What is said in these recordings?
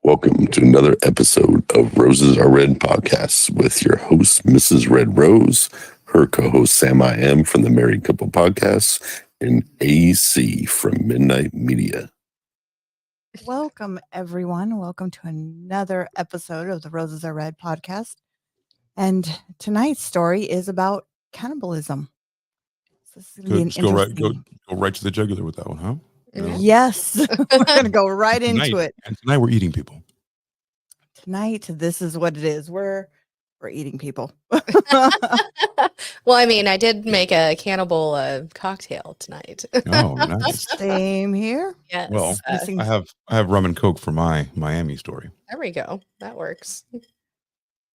Welcome to another episode of Roses Are Red podcast with your host, Mrs. Red Rose, her co-host, Sam I Am from the Married Couple Podcast, and AC from Midnight Media. Welcome, everyone. Welcome to another episode of the Roses Are Red podcast. And tonight's story is about cannibalism. So this is gonna be an go right to the jugular with that one, huh? Yes, we're going to go right into it. And tonight we're eating people. Tonight, this is what it is. We're eating people. Well, I mean, I did make a cannibal cocktail tonight. Oh, nice. Same here. Yes. Well, I have rum and Coke for my Miami story. There we go. That works.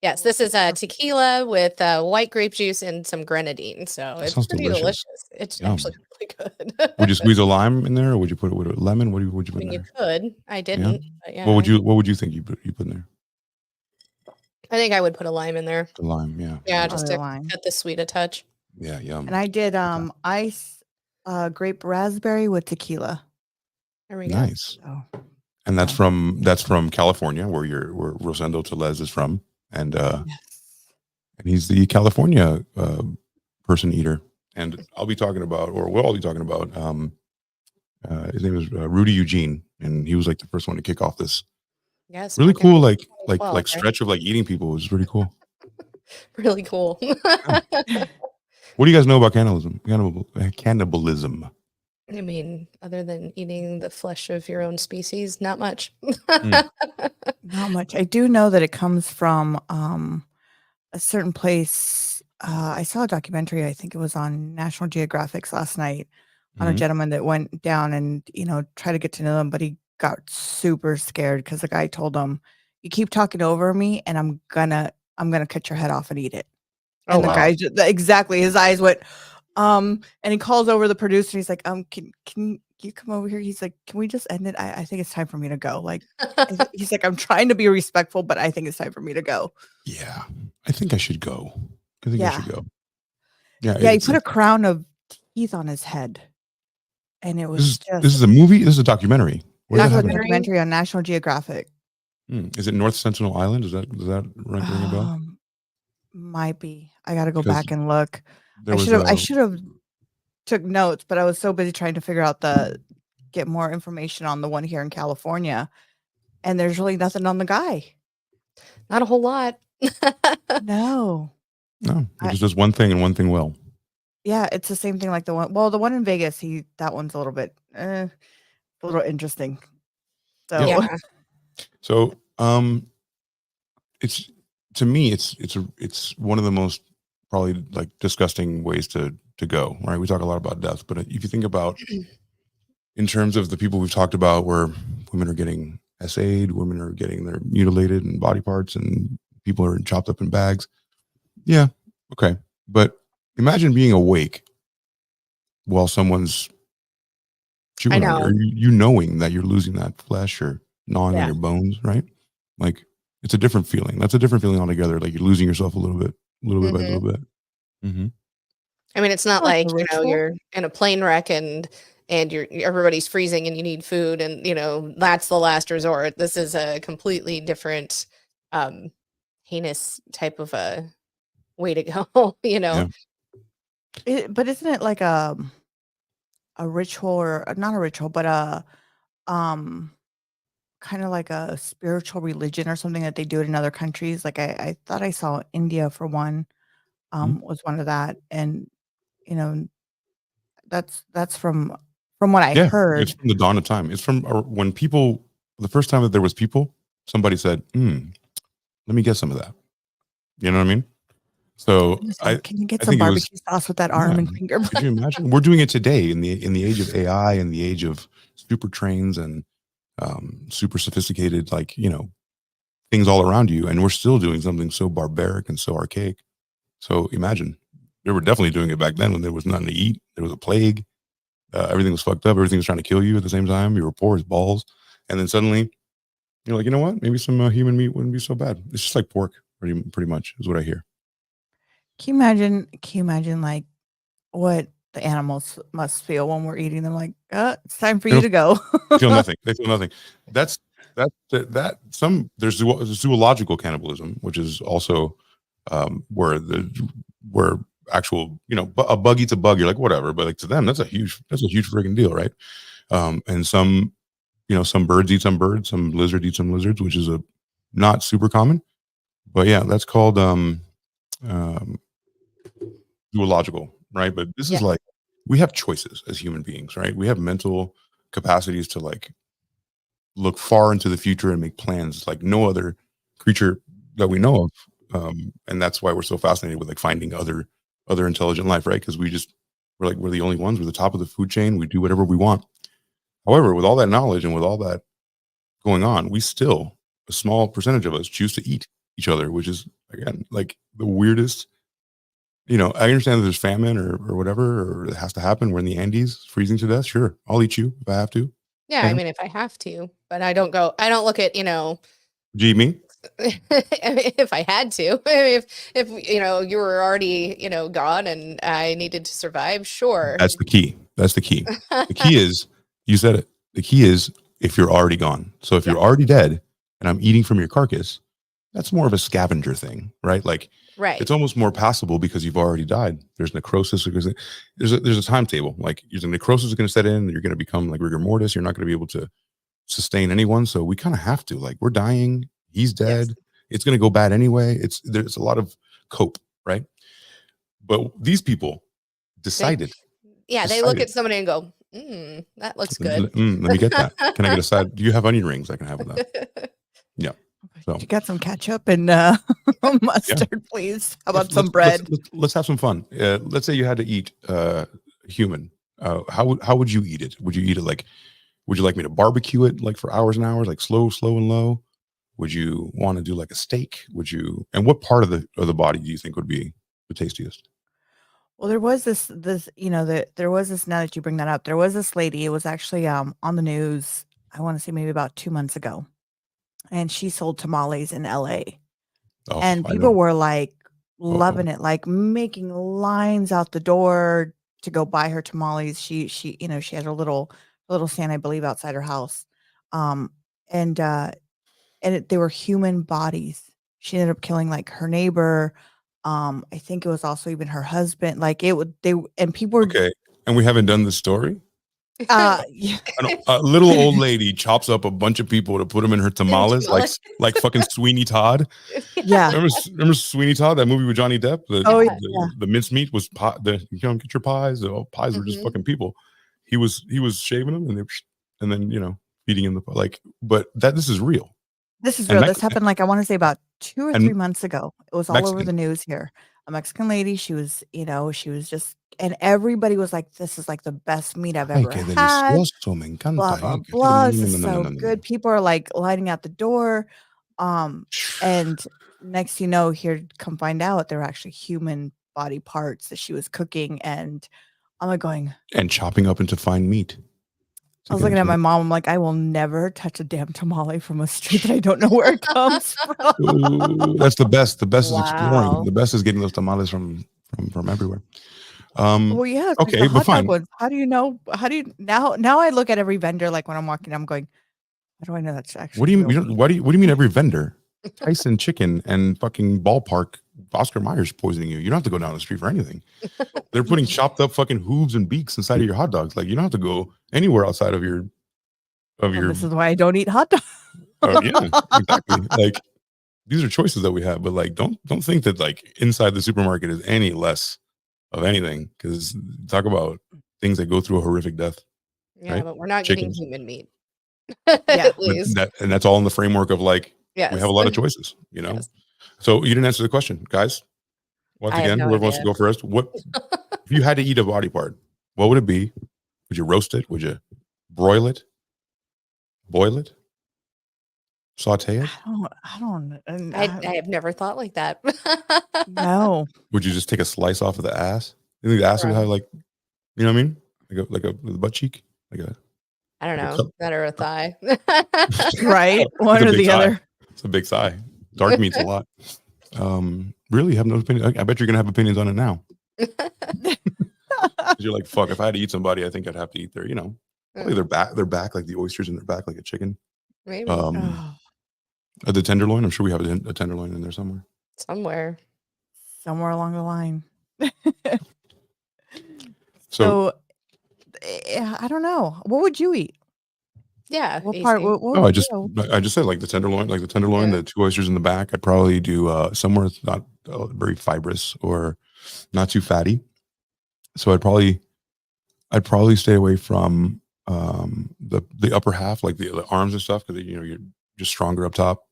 Yes, this is a tequila with white grape juice and some grenadine. So it's pretty delicious. It's actually really good. Would you squeeze a lime in there, or would you put it with a lemon? Would you put in there? You could. I didn't. Yeah. But yeah, What would you think you put in there? I think I would put a lime in there. The lime, yeah. Yeah, just to get the sweet a touch. Yeah, yum. And I did ice grape raspberry with tequila. There we go. Nice. Oh. And that's from California, where Rosendo Tellez is from. And and he's the California person eater. And I'll be talking about, or we'll all be talking about, his name is Rudy Eugene, and he was like the first one to kick off this. Yes, really cool, like stretch of like eating people. It was pretty cool. Really cool. What do you guys know about cannibalism? I mean, other than eating the flesh of your own species, not much. Not much. I do know that it comes from a certain place. I saw a documentary, I think it was on National Geographic last night, on a gentleman that went down and, tried to get to know them, but he got super scared because the guy told him, "You keep talking over me and I'm gonna cut your head off and eat it." And the guy exactly, his eyes went, and he calls over the producer and he's like, can you come over here? He's like, "Can we just end it? I think it's time for me to go." Like, he's like, "I'm trying to be respectful, but I think it's time for me to go." Yeah, I think I should go. I should go. Yeah, he put a crown of teeth on his head. And it was this is a movie? This is a documentary. Documentary on National Geographic. Is it North Sentinel Island? Does that ring a bell? Might be. I got to go back and look. I should have took notes, but I was so busy trying to figure out get more information on the one here in California, and there's really nothing on the guy. Not a whole lot. No. It's just one thing and one thing well. Yeah, it's the same thing like the one. Well, the one in Vegas, that one's a little bit a little interesting. So yeah. So it's, to me, it's one of the most probably like disgusting ways to go, right? We talk a lot about death, but if you think about in terms of the people we've talked about where women are getting SA'd, women are getting their mutilated and body parts, and people are chopped up in bags. Yeah. Okay. But imagine being awake while someone's chewing on you, or you knowing that you're losing that flesh or gnawing on your bones, right? Like, it's a different feeling. That's a different feeling altogether. Like, you're losing yourself a little bit by little bit. Mm-hmm. I mean, it's not like, you're in a plane wreck and everybody's freezing and you need food and, that's the last resort. This is a completely different, heinous type of a way to go, Yeah. But isn't it like a ritual, or not a ritual, but a kind kind of like a spiritual religion or something that they do it in other countries. Like I thought I saw India for one, was one of that. And, you know, that's from what I Yeah, it's heard. from the dawn of time. It's from when people, the first time that there was people, somebody said, let me get some of that. You know what I mean? So Listen, can you get I some think it was, barbecue sauce with that arm and finger? could you imagine? We're doing it today in the age of AI and the age of super trains and super sophisticated, like, you know, things all around you. And we're still doing something so barbaric and so archaic. So imagine, they were definitely doing it back then when there was nothing to eat. There was a plague. Everything was fucked up. Everything was trying to kill you at the same time. You were poor as balls. And then suddenly you're like, you know what? Maybe some human meat wouldn't be so bad. It's just like pork, pretty much is what I hear. Can you imagine like what the animals must feel when we're eating them? Like, it's time for you to go. They feel nothing. They feel nothing. There's zoological cannibalism, which is also where actual, you know, a bug eats a bug. You're like, whatever, but like to them, that's a huge freaking deal, right? And some, you know, some birds eat some birds, some lizards eat some lizards, which is not super common, but yeah, that's called zoological, right? But this is like, we have choices as human beings, right? We have mental capacities to like look far into the future and make plans like no other creature that we know of. And that's why we're so fascinated with like finding other intelligent life, right? Because we're the only ones. We're the top of the food chain. We do whatever we want. However, with all that knowledge and with all that going on, we still, a small percentage of us, choose to eat each other, which is, again, like the weirdest. You know, I understand that there's famine or whatever, or it has to happen. We're in the Andes, freezing to death. Sure, I'll eat you if I have to. Yeah, I mean, if I have to, but I don't look at, you know, me. if I had to, if you know, you were already, you know, gone and I needed to survive, sure. That's the key. The key is, you said it. The key is if you're already gone. So if you're already dead and I'm eating from your carcass, that's more of a scavenger thing, right? Like, right. It's almost more passable because you've already died. There's necrosis. There's a timetable. Like, your necrosis is going to set in. You're going to become like rigor mortis. You're not going to be able to sustain anyone. So we kind of have to, like, we're dying. He's dead. Yes. It's going to go bad anyway. There's a lot of cope, right? But these people decided. They look at somebody and go, that looks good. Let me get that. Can I get a side? Do you have onion rings? I can have that. Yeah. So you got some ketchup and mustard, please. How about some bread? Let's have some fun. Let's say you had to eat human. How would you eat it? Would you eat it like? Would you like me to barbecue it like for hours and hours, like slow and low? Would you want to do like a steak? Would you? And what part of the body do you think would be the tastiest? Well, there was this, you know, there was this, now that you bring that up, there was this lady, it was actually on the news, I want to say maybe about 2 months ago. And she sold tamales in LA. Oh, and people were like loving it, like making lines out the door to go buy her tamales. She, you know, she had a little stand, I believe, outside her house. And they were human bodies. She ended up killing like her neighbor. I think it was also even her husband. Like people were okay. And we haven't done the story. Yeah. A little old lady chops up a bunch of people to put them in her tamales, like fucking Sweeney Todd. Yeah. Remember Sweeney Todd, that movie with Johnny Depp? The mincemeat was pie. You know, get your pies. The pies were just fucking people. He was shaving them and then, you know, feeding him but this is real. This is real. This happened like, I want to say about 2 or 3 months ago. It was all over the news here. A Mexican lady, she was just, and everybody was like, this is like the best meat I've ever had. Blah, blah, blah. This is so good. People are like lining out the door. And next, you know, here come find out they're actually human body parts that she was cooking. And I'm like going. And chopping up into fine meat. I was looking at my mom. I'm like, I will never touch a damn tamale from a street that I don't know where it comes from. Ooh, that's the best. The best is exploring. The best is getting those tamales from everywhere. Well, yeah. Okay, but fine. Ones, how do you know? Now I look at every vendor, like when I'm walking, I'm going, how do I know that's actually? What do you mean every vendor? Tyson Chicken and fucking Ballpark Oscar Mayer's poisoning you. You don't have to go down the street for anything. They're putting chopped up fucking hooves and beaks inside of your hot dogs. Like, you don't have to go anywhere outside of your of your. This is why I don't eat hot dogs. Yeah, exactly. Like these are choices that we have, but like don't think that like inside the supermarket is any less of anything, because talk about things that go through a horrific death. Yeah, right? but we're not Chickens. getting human meat. Yeah. At But least. that's all in the framework of like we have Yes. a lot of choices, you know. Yes. So you didn't answer the question, guys. Once I have again, no whoever wants to idea. go first, what if you had to eat a body part? What would it be? Would you roast it? Would you broil it? Boil it? Saute it? I don't. I have never thought like that. No. Would you just take a slice off of the ass? You think the ass would have like, you know what I mean? Like a butt cheek? Like a I don't like a know. That or a thigh. Right. One or the thigh. other. It's a big thigh. Dark meat's a lot. Really have no opinion. I bet you're gonna have opinions on it now. You're like, fuck, if I had to eat somebody, I think I'd have to eat their, you know, probably their back, like the oysters in their back, like a chicken. Maybe. The tenderloin. I'm sure we have a tenderloin in there somewhere. Somewhere along the line. So I don't know. What would you eat? Yeah. What part? I just said like the tenderloin, Yeah. the 2 oysters in the back. I'd probably do somewhere that's not very fibrous or not too fatty. So I'd probably stay away from the upper half, like the arms and stuff, because you know you're just stronger up top.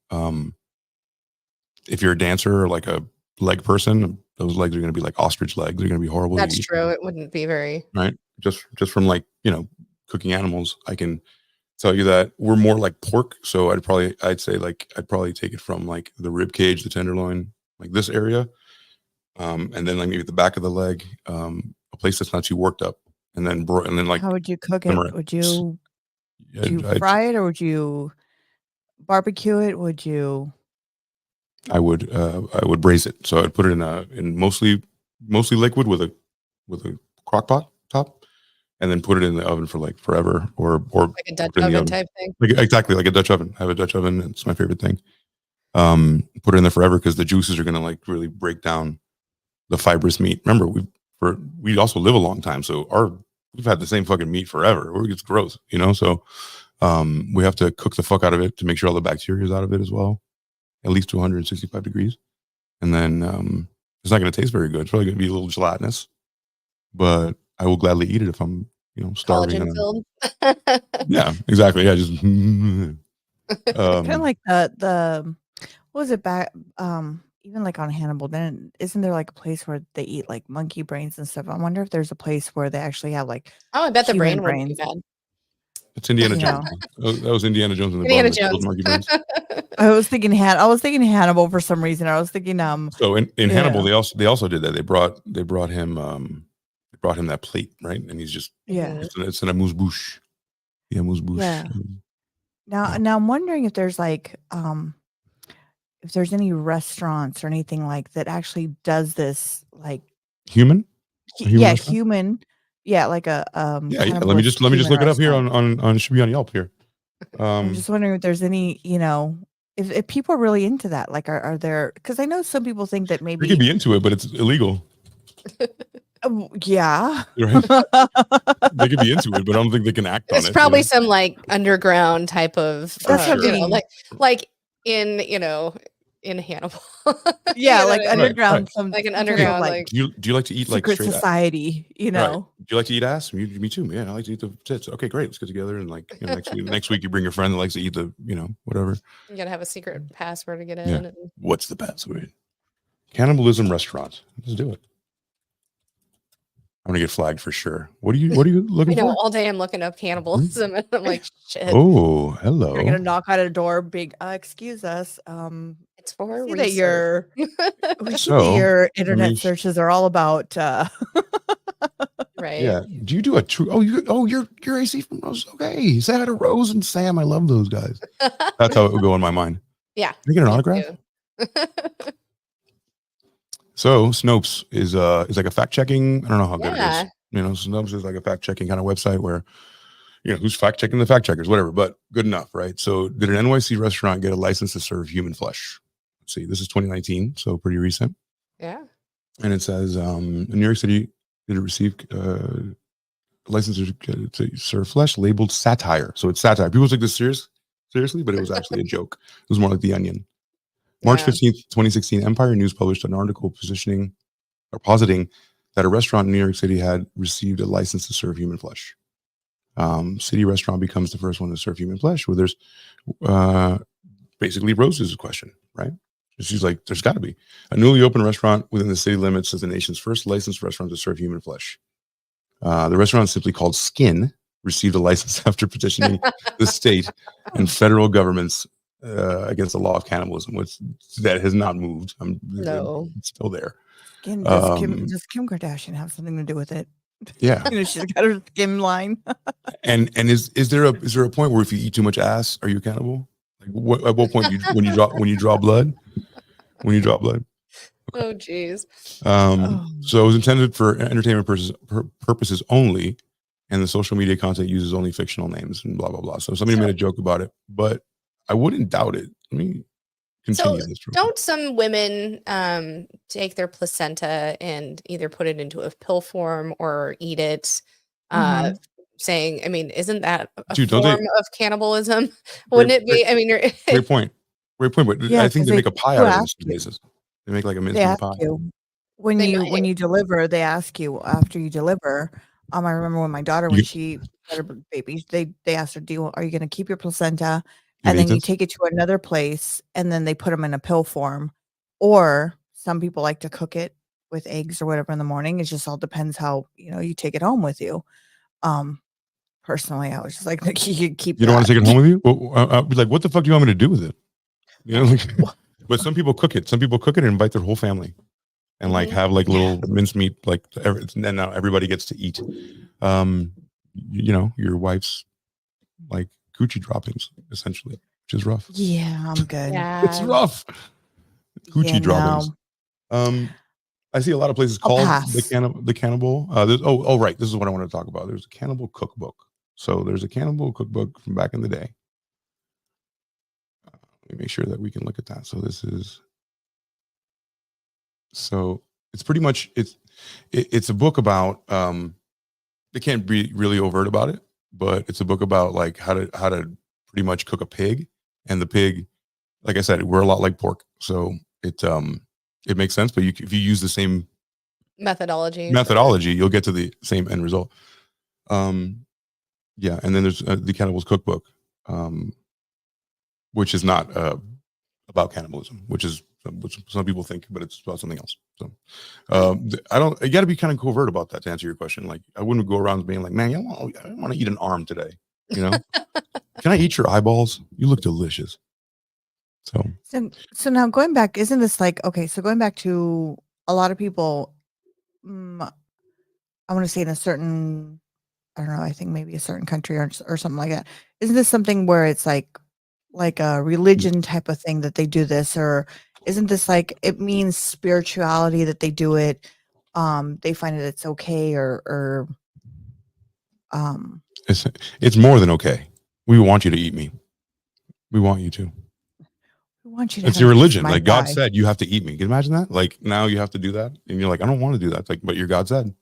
If you're a dancer or like a leg person, those legs are going to be like ostrich legs. They're going to be horrible. That's true. It wouldn't be very right. Just from like, you know, cooking animals, I can tell you that we're more like pork. So I'd probably take it from like the rib cage, the tenderloin, like this area, and then like maybe the back of the leg, a place that's not too worked up, and then like how would you cook it? Would you fry it or would you barbecue it? Would you? I would braise it. So I'd put it in mostly liquid with a crock pot top, and then put it in the oven for like forever, or like a Dutch oven type thing. Exactly, like a Dutch oven. I have a Dutch oven. It's my favorite thing. Put it in there forever because the juices are gonna like really break down the fibrous meat. Remember, we also live a long time, so we've had the same fucking meat forever. It's gross, you know. So we have to cook the fuck out of it to make sure all the bacteria is out of it as well, at least 265 degrees, and then it's not going to taste very good. It's probably going to be a little gelatinous, but I will gladly eat it if I'm, you know, starving. Collagen filled. Yeah, exactly. Yeah, just kind of like the what was it back? Even like on Hannibal, then isn't there like a place where they eat like monkey brains and stuff? I wonder if there's a place where they actually have like I bet the brain brains. wouldn't be bad. It's Indiana Jones. That was Indiana Jones in the Indiana Jones. Monkey brains. I was thinking Hannibal for some reason. I was thinking So in Hannibal they also did that. They brought him that plate, right? And he's just it's an amuse-bouche. Yeah, amuse-bouche. Yeah. Now I'm wondering if there's like if there's any restaurants or anything like that actually does this, like human. Human. Yeah, like a Let me just look it up here on should be on Yelp here. I'm just wondering if there's any, you know, if people are really into that, like are there? Because I know some people think that maybe you could be into it, but it's illegal. Yeah, right? They could be into it, but I don't think they can act on it. It's probably some like underground type of, like in Hannibal. Yeah, like underground, right. Like an underground. Like, do you like to eat like secret society? You know, right. Do you like to eat ass? Me too, man. I like to eat the tits. Okay, great. Let's get together and like, you know, next week you bring your friend that likes to eat the, you know, whatever. You gotta have a secret password to get in. Yeah. And... What's the password? Cannibalism restaurant. Let's do it. I'm gonna get flagged for sure. What are you looking for? All day I'm looking up cannibalism and I'm like, shit. Oh, hello. You're gonna knock on a door, big. Excuse us. It's for see research. that your internet searches are all about. Right. Yeah. Do you do a true? You're AC from Rose. Okay. Say hi to Rose and Sam. I love those guys. That's how it would go in my mind. Yeah. Can I get an autograph? So Snopes is like a fact checking. I don't know how good it is. You know, Snopes is like a fact checking kind of website where, you know, who's fact checking the fact checkers, whatever, but good enough, right? So did an NYC restaurant get a license to serve human flesh? Let's see, this is 2019, so pretty recent. Yeah. And it says in New York City, did it receive license to serve flesh labeled satire. So it's satire. People take this seriously, but it was actually a joke. It was more like The Onion. March 15th, 2016, Empire News published an article positing that a restaurant in New York City had received a license to serve human flesh. City restaurant becomes the first one to serve human flesh. Where there's basically Rose's question, right? She's like, there's got to be a newly opened restaurant within the city limits as the nation's first licensed restaurant to serve human flesh. The restaurant, simply called Skin, received a license after petitioning the state and federal governments against the law of cannibalism, which that has not moved. No, it's still there. Skin, does Kim Kardashian have something to do with it? Yeah, she's got her skin line. and is there a point where if you eat too much ass, are you a cannibal? Like at what point when you draw blood? When you draw blood? Okay. Oh, geez. So it was intended for entertainment purposes only, and the social media content uses only fictional names and blah blah blah. So somebody made a joke about it, but I wouldn't doubt it. Let me continue this. Don't some women take their placenta and either put it into a pill form or eat it? Saying, I mean, isn't that a form of cannibalism? Wouldn't it be? I mean, great point. But yeah, I think they make a pie out of it in some cases. They make like a mincemeat pie. When you deliver, they ask you after you deliver. I remember when my daughter, when she had her baby, they asked her, are you going to keep your placenta? And then you take it to another place, and then they put them in a pill form. Or some people like to cook it with eggs or whatever in the morning. It just all depends how you take it home with you. Personally, I was just like, you could keep. You don't want to take it home with you? Well, I'll be like, what the fuck do you want me to do with it? But some people cook it. Some people cook it and invite their whole family, and like have like little mincemeat, like, and now everybody gets to eat. Your wife's like coochie droppings, essentially, which is rough. Yeah, I'm good. Yeah. It's rough. Coochie droppings. I see a lot of places called the Cannibal. Right. This is what I want to talk about. There's a Cannibal cookbook. So there's a Cannibal cookbook from back in the day. Let me make sure that we can look at that. So it's pretty much it's a book about they can't be really overt about it, but it's a book about like how to pretty much cook a pig. And the pig, like I said, we're a lot like pork. So it makes sense, but if you use the same methodology, you'll get to the same end result. Yeah, and then there's the Cannibals Cookbook, which is not about cannibalism, which some people think, but it's about something else. So you got to be kind of covert about that to answer your question. Like, I wouldn't go around being like, man, I want to eat an arm today. Can I eat your eyeballs? You look delicious. So now going back, isn't this like, okay, so going back to a lot of people, I want to say in a certain, I don't know, I think maybe a certain country or something like that. Isn't this something where it's like a religion type of thing that they do this, or isn't this like, it means spirituality that they do it? They find it's okay or it's more than okay. We want you to eat me. We want you to. It's your religion. Like God said, you have to eat me. Can you imagine that? Like now you have to do that, and you're like, I don't want to do that. Like, but your God said.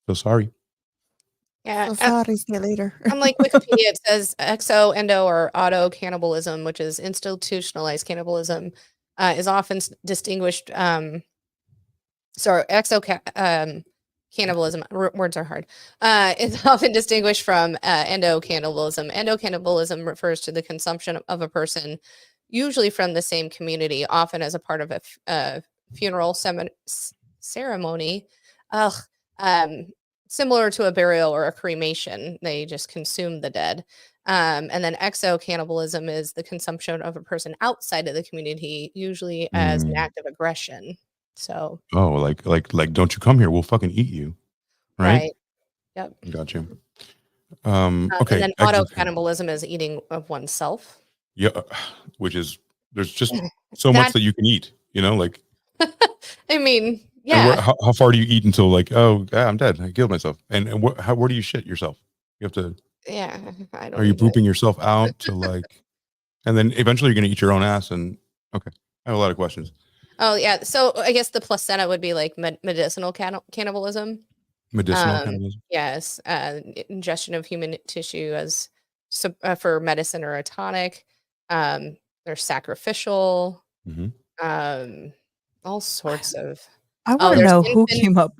So sorry. Yeah. So sorry. See you later. Unlike Wikipedia, it says exo, endo, or auto cannibalism, which is institutionalized cannibalism, is often distinguished. Cannibalism. Words are hard. Is often distinguished from endocannibalism. Endocannibalism refers to the consumption of a person, usually from the same community, often as a part of a funeral ceremony, similar to a burial or a cremation. They just consume the dead. And then exo-cannibalism is the consumption of a person outside of the community, usually as an act of aggression. So, like, don't you come here? We'll fucking eat you. Right. Yep. Got you. Okay. And then auto-cannibalism is eating of oneself. Yeah, which is there's just so much that you can eat, like. I mean, yeah. How far do you eat until like, oh, yeah, I'm dead, I killed myself, and where do you shit yourself? You have to. Yeah, I don't. Are you pooping yourself out to like, and then eventually you're gonna eat your own ass? And okay, I have a lot of questions. Oh yeah, so I guess the placenta would be like medicinal cannibalism. Medicinal cannibalism. Yes, ingestion of human tissue as for medicine or a tonic. They're sacrificial. All sorts of. I want to There's know who came up.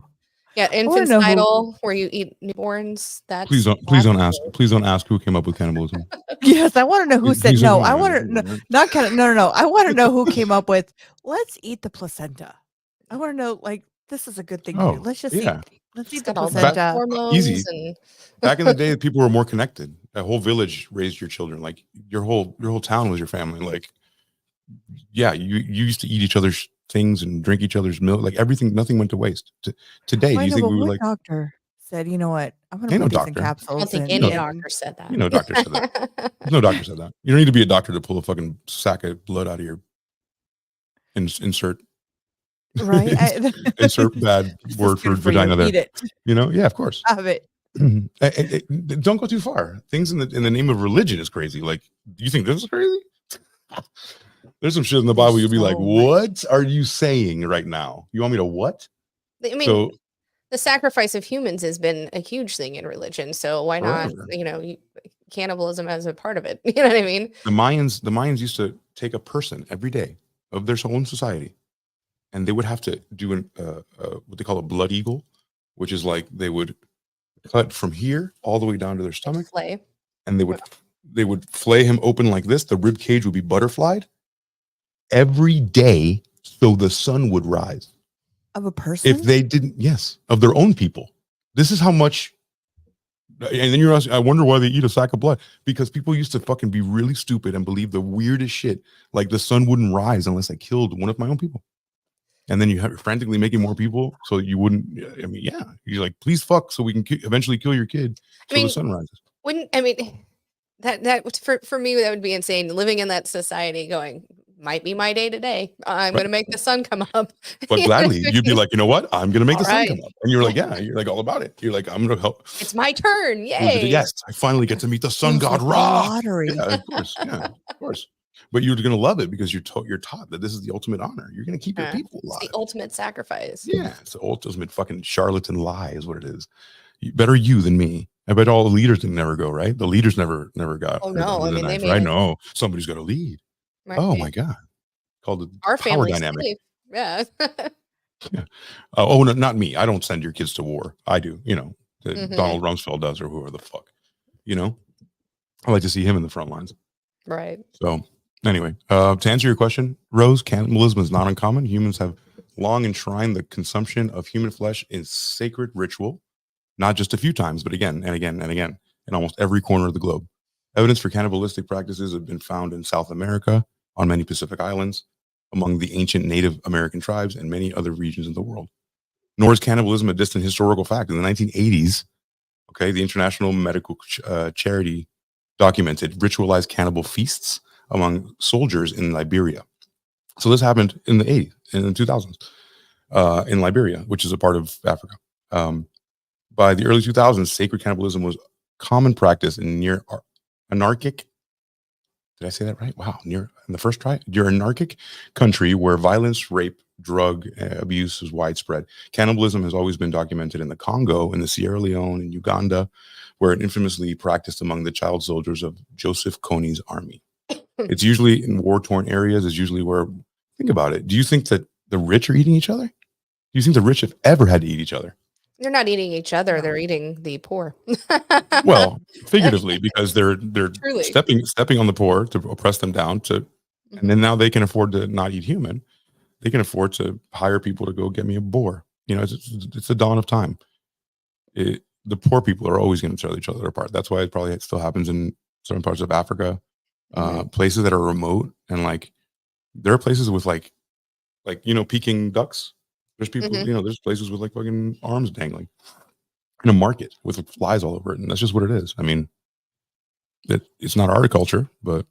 Yeah, infanticidal, where you eat newborns. That's please don't ask who came up with cannibalism. Yes, I want to know who said no. I want to not kind of no. I want to know who came up with let's eat the placenta. I want to know, like, this is a good thing to do. Let's just eat the placenta. Easy. Back in the day, people were more connected. A whole village raised your children. Like your whole town was your family. Like, yeah, you used to eat each other's things and drink each other's milk. Like everything, nothing went to waste. Today, do you think we were like? Doctor said, you know what? I'm going to put these in capsules. I don't think any doctor said that. Doctor said that. No doctor said that. You don't need to be a doctor to pull a fucking sack of blood out of your insert. Right. Insert bad word for vagina there. Eat it. Yeah, of course. Have it. Don't go too far. Things in the name of religion is crazy. Like, you think this is crazy? There's some shit in the Bible you'll be like, what are you saying right now? You want me to what? I mean, the sacrifice of humans has been a huge thing in religion. So why not, cannibalism as a part of it? You know what I mean? The Mayans used to take a person every day of their own society, and they would have to do what they call a blood eagle, which is like they would cut from here all the way down to their stomach. Flay. And they would flay him open like this. The rib cage would be butterflied every day, so the sun would rise. Of a person? If they didn't, yes, of their own people. This is how much. And then you're asking, I wonder why they eat a sack of blood. Because people used to fucking be really stupid and believe the weirdest shit. Like the sun wouldn't rise unless I killed one of my own people. And then you have frantically making more people so you wouldn't. I mean, yeah, you're like, please fuck so we can eventually kill your kid so the sun rises. That for me, that would be insane. Living in that society, going, might be my day today. I'm going to make the sun come up. But gladly, you'd be like, you know what? I'm going to make the sun come up. And you're like, yeah, you're like all about it. You're like, I'm going to help. It's my turn. Yay. Yes, I finally get to meet the sun god Ra. Yeah, of course. Yeah, of course. But you're going to love it because you're taught that this is the ultimate honor. You're going to keep your people alive. It's the ultimate sacrifice. Yeah, it's the ultimate fucking charlatan lie is what it is. Better you than me. I bet all the leaders didn't never go, right? The leaders never got. Oh no, I mean, I know somebody's got to lead. Right. Oh my god, called our power dynamic. Safe. Yeah. Yeah. Oh no, not me. I don't send your kids to war. I do. Donald Rumsfeld does, or whoever the fuck. I like to see him in the front lines. Right. So anyway, to answer your question, Rose, cannibalism is not uncommon. Humans have long enshrined the consumption of human flesh in sacred ritual. Not just a few times, but again and again and again in almost every corner of the globe. Evidence for cannibalistic practices have been found in South America, on many Pacific islands, among the ancient Native American tribes, and many other regions in the world. Nor is cannibalism a distant historical fact. In the 1980s, the International Medical Charity documented ritualized cannibal feasts among soldiers in Liberia. So this happened in the 80s, in the 2000s, in Liberia, which is a part of Africa. By the early 2000s, sacred cannibalism was common practice in near anarchic. Did I say that right? Wow. In the first try, near anarchic country where violence, rape, drug abuse is widespread. Cannibalism has always been documented in the Congo, in the Sierra Leone, in Uganda, where it infamously practiced among the child soldiers of Joseph Kony's army. It's usually in war-torn areas. It's usually where, think about it. Do you think that the rich are eating each other? Do you think the rich have ever had to eat each other? They're not eating each other. They're eating the poor. Well, figuratively, because they're stepping on the poor to oppress them down and then now they can afford to not eat human. They can afford to hire people to go get me a boar. It's the dawn of time. The poor people are always going to tear each other apart. That's why it probably still happens in certain parts of Africa, places that are remote. And like, there are places with like Peking ducks. There's people, there's places with like fucking arms dangling in a market with flies all over it. And that's just what it is. I mean, it's not our culture, but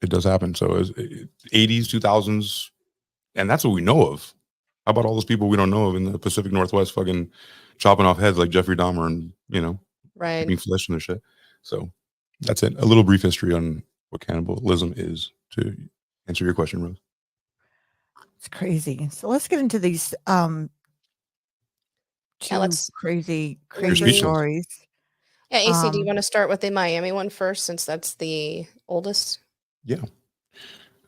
it does happen. So it's 80s, 2000s, and that's what we know of. How about all those people we don't know of in the Pacific Northwest fucking chopping off heads like Jeffrey Dahmer and, right, eating flesh and their shit. So that's it. A little brief history on what cannibalism is to answer your question, Rose. It's crazy. So let's get into these two crazy speechless. stories. Yeah, AC, do you want to start with the Miami one first, since that's the oldest? Yeah.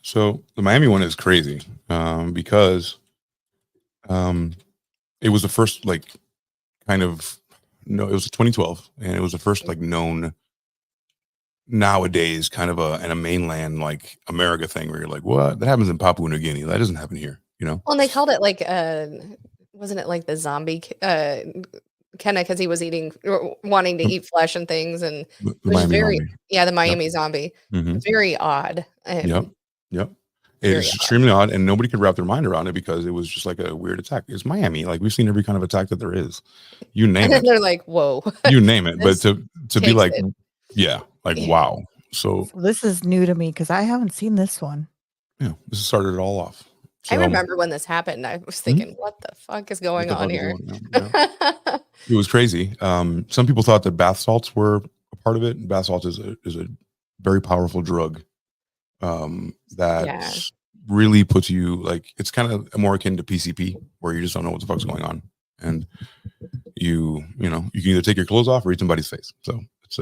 So the Miami one is crazy because it was the first it was 2012, and it was the first known nowadays kind of a mainland like America thing where you're like, what? That happens in Papua New Guinea. That doesn't happen here, Well, and they called it wasn't it like the zombie kind of because he was wanting to eat flesh and things, and the it was Miami very zombie. the Miami zombie. Mm-hmm. It's very odd. And Yep. It's extremely odd, and nobody could wrap their mind around it because it was just like a weird attack. It's Miami. Like, we've seen every kind of attack that there is. You name it. They're like, whoa. You name it. But to be like, wow. So this is new to me because I haven't seen this one. Yeah, this started it all off. So, I remember when this happened. I was thinking, what the fuck is going on here? It was crazy. Some people thought that bath salts were a part of it. Bath salt is a very powerful drug that really puts you it's kind of more akin to PCP, where you just don't know what the fuck's going on, and you can either take your clothes off or eat somebody's face. So it's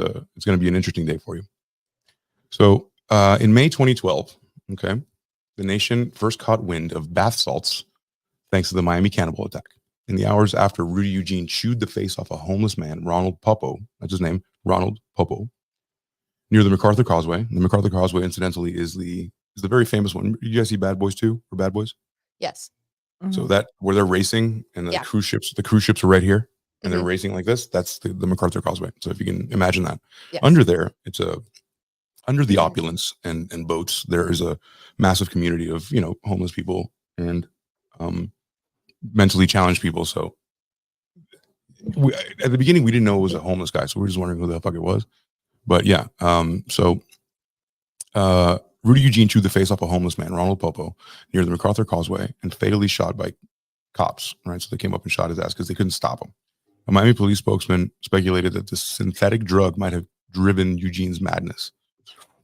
going to be an interesting day for you. So in May 2012, the nation first caught wind of bath salts thanks to the Miami Cannibal attack. In the hours after Rudy Eugene chewed the face off a homeless man, Ronald Popo, that's his name, Ronald Popo, near the MacArthur Causeway. The MacArthur Causeway, incidentally, is the very famous one. You guys see Bad Boys 2 or Bad Boys? Yes. Mm-hmm. So that where they're racing and the cruise ships are right here, and they're racing like this. That's the MacArthur Causeway. So if you can imagine that, under there, it's under the opulence and boats, there is a massive community of homeless people and mentally challenged people. So at the beginning, we didn't know it was a homeless guy, so we were just wondering who the fuck it was. But yeah, Rudy Eugene chewed the face off a homeless man, Ronald Popo, near the MacArthur Causeway, and fatally shot by cops. Right, so they came up and shot his ass because they couldn't stop him. A Miami police spokesman speculated that the synthetic drug might have driven Eugene's madness.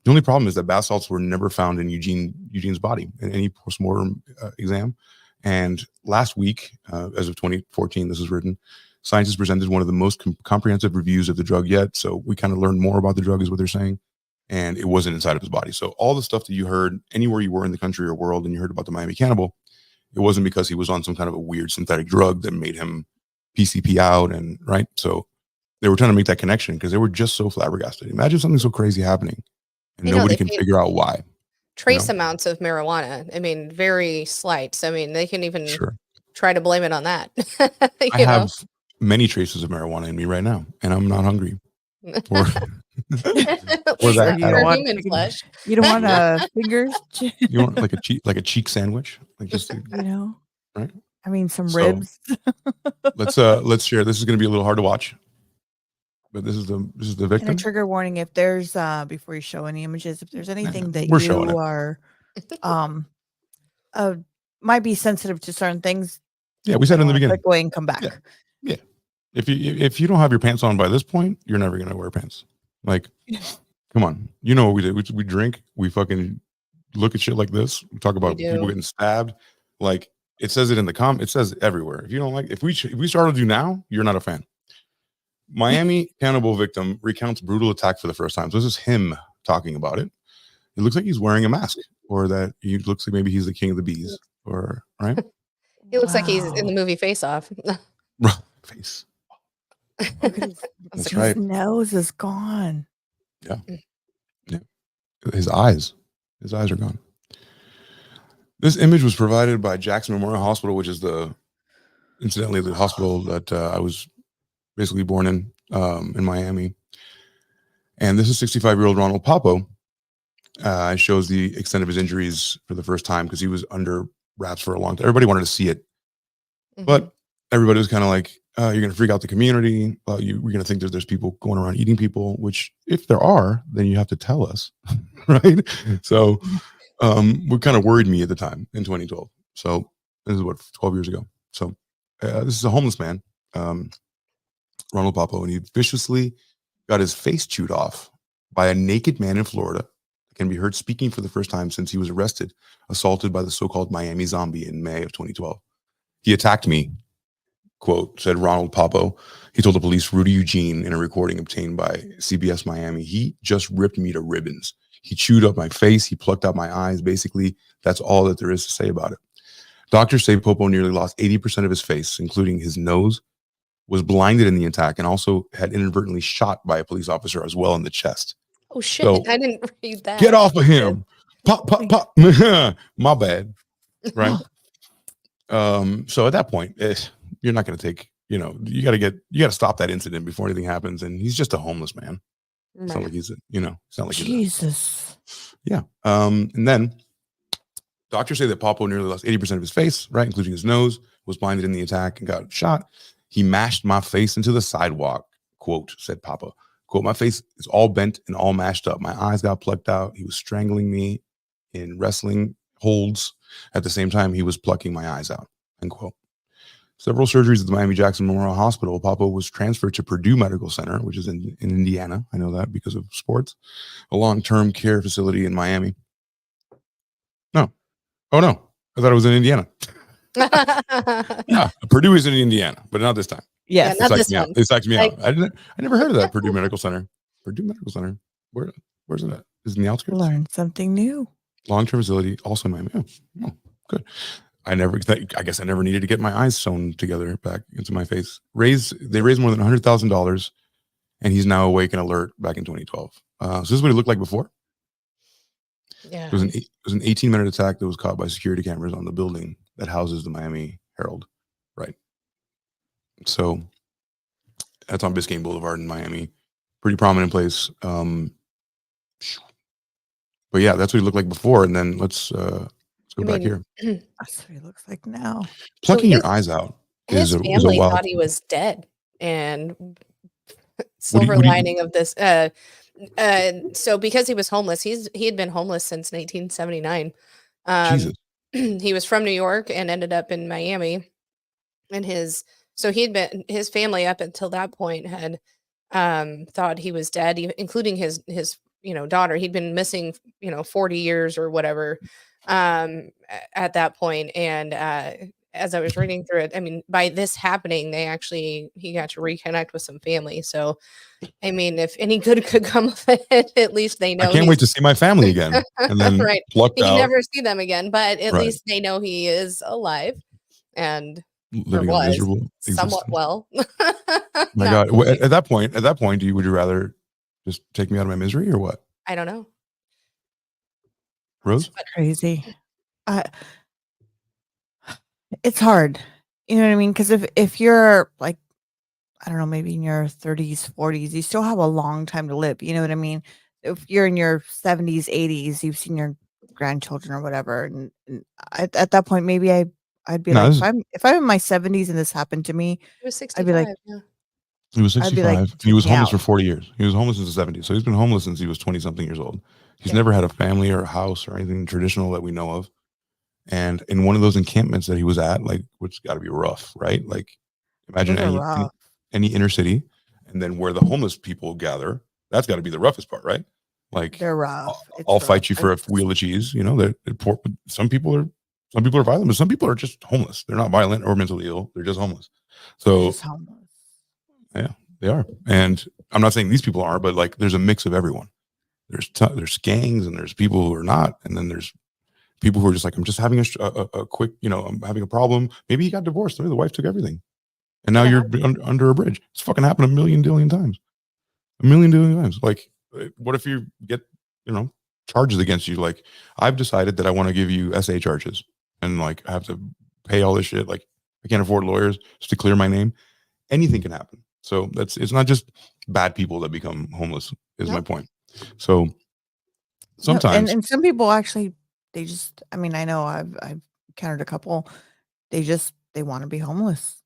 The only problem is that bath salts were never found in Eugene's body in any postmortem exam. And last week, as of 2014, this is written, scientists presented one of the most comprehensive reviews of the drug yet. So we kind of learned more about the drug, is what they're saying. And it wasn't inside of his body. So all the stuff that you heard anywhere you were in the country or world and you heard about the Miami Cannibal, it wasn't because he was on some kind of a weird synthetic drug that made him PCP out. And right. So they were trying to make that connection because they were just so flabbergasted. Imagine something so crazy happening and nobody can figure out why. Trace amounts of marijuana. I mean, very slight. So, I mean, they can even try to blame it on that. I have many traces of marijuana in me right now, and I'm not hungry. Or that human flesh. You don't want fingers. You want like a cheek sandwich, like just right? I mean, some ribs. let's share. This is going to be a little hard to watch, but this is the victim. And a trigger warning: if there's before you show any images, if there's anything that you are might be sensitive to certain things. Yeah, we said in the beginning. Click away and come back. Yeah. If you don't have your pants on by this point, you're never gonna wear pants. Like, come on, you know what we did? We drink. We fucking look at shit like this. We talk about people getting stabbed. Like, it says it in the it says everywhere. If you don't like, if we started you now, you're not a fan. Miami Cannibal victim recounts brutal attack for the first time. So this is him talking about it. It looks like he's wearing a mask, or that he looks like maybe he's the king of the bees, or right. He looks like he's in the movie Face Off. Face. That's right. His nose is gone. Yeah. His eyes are gone. This image was provided by Jackson Memorial Hospital, which is incidentally the hospital that I was basically born in Miami. And this is 65-year-old Ronald Popo. It shows the extent of his injuries for the first time because he was under wraps for a long time. Everybody wanted to see it, but everybody was kind of like, you're going to freak out the community. We're going to think there's people going around eating people, which if there are, then you have to tell us. Right. So what kind of worried me at the time in 2012. So this is 12 years ago. So this is a homeless man, Ronald Popo, and he viciously got his face chewed off by a naked man in Florida that can be heard speaking for the first time since he was arrested, assaulted by the so-called Miami zombie in May of 2012. He attacked me, quote, said Ronald Popo. He told the police Rudy Eugene in a recording obtained by CBS Miami, he just ripped me to ribbons. He chewed up my face. He plucked out my eyes. Basically, that's all that there is to say about it. Doctors say Popo nearly lost 80% of his face, including his nose, was blinded in the attack, and also had inadvertently shot by a police officer as well in the chest. Oh, shit. So, I didn't read that. Get off of him. Pop, pop, pop. My bad. Right. So at that point, you're not going to take, you got to stop that incident before anything happens. And he's just a homeless man. It's not like he's, it's not like Jesus. Yeah. And then doctors say that Popo nearly lost 80% of his face, right, including his nose, was blinded in the attack and got shot. He mashed my face into the sidewalk, quote, said Papa. Quote, my face is all bent and all mashed up. My eyes got plucked out. He was strangling me in wrestling holds. At the same time, he was plucking my eyes out, end quote. Several surgeries at the Miami-Jackson Memorial Hospital. Papa was transferred to Purdue Medical Center, which is in Indiana. I know that because of sports. A long-term care facility in Miami. No. Oh, no. I thought it was in Indiana. Yeah, Purdue is in Indiana, but not this time. Yes. Yeah, not this one. It psyched me out. I never heard of that Purdue Medical Center. Purdue Medical Center. Where's it at? Is it in the outskirts? Learn something new. Long-term facility, also in Miami. Oh, good. I guess I never needed to get my eyes sewn together back into my face. They raised more than $100,000, and he's now awake and alert back in 2012. So this is what he looked like before. Yeah. It was an 18-minute attack that was caught by security cameras on the building that houses the Miami Herald. Right. So that's on Biscayne Boulevard in Miami. Pretty prominent place. But yeah, that's what he looked like before. And then let's go back here. That's what he looks like now. Plucking your eyes out his is family a wild thought he was dead. And silver lining of this. So because he was homeless, he had been homeless since 1979. Jesus. He was from New York and ended up in Miami. And his family up until that point had thought he was dead, including his daughter. He'd been missing 40 years or whatever at that point. And as I was reading through it, I mean, by this happening, he got to reconnect with some family. So I mean, if any good could come of it, at least they know. I can't wait to see my family again. And then right. plucked You out. never see them again, but at least they know he is alive and living a miserable somewhat existence. well. My God. At that point, would you rather just take me out of my misery or what? I don't know. Rose? Crazy. It's hard. You know what I mean? Because if you're like, I don't know, maybe in your 30s, 40s, you still have a long time to live. You know what I mean? If you're in your 70s, 80s, you've seen your grandchildren or whatever. And at that point, maybe I'd be like, if I'm in my 70s and this happened to me, It was 65. I'd be like, yeah. He was 65. Like, he was homeless out. for 40 years. He was homeless since the 70s. So he's been homeless since he was 20-something years old. He's never had a family or a house or anything traditional that we know of. And in one of those encampments that he was at, like, which got to be rough, right? Like, imagine any inner city, and then where the homeless people gather, that's got to be the roughest part, right? Like, they're rough. I'll fight you for a wheel of cheese. Some people are violent, but some people are just homeless. They're not violent or mentally ill. They're just homeless. So yeah, they are. And I'm not saying these people are, but like, there's a mix of everyone. There's gangs, and there's people who are not, and then there's people who are just like, I'm just having a quick, I'm having a problem. Maybe he got divorced. Maybe the wife took everything, and now you're under a bridge. It's fucking happened a million billion times. Like, what if you get charges against you? Like, I've decided that I want to give you SA charges, and like, I have to pay all this shit. Like, I can't afford lawyers just to clear my name. Anything can happen. So it's not just bad people that become homeless, is my point. So sometimes, and some people actually, they just, I mean, I know I've encountered a couple, they want to be homeless.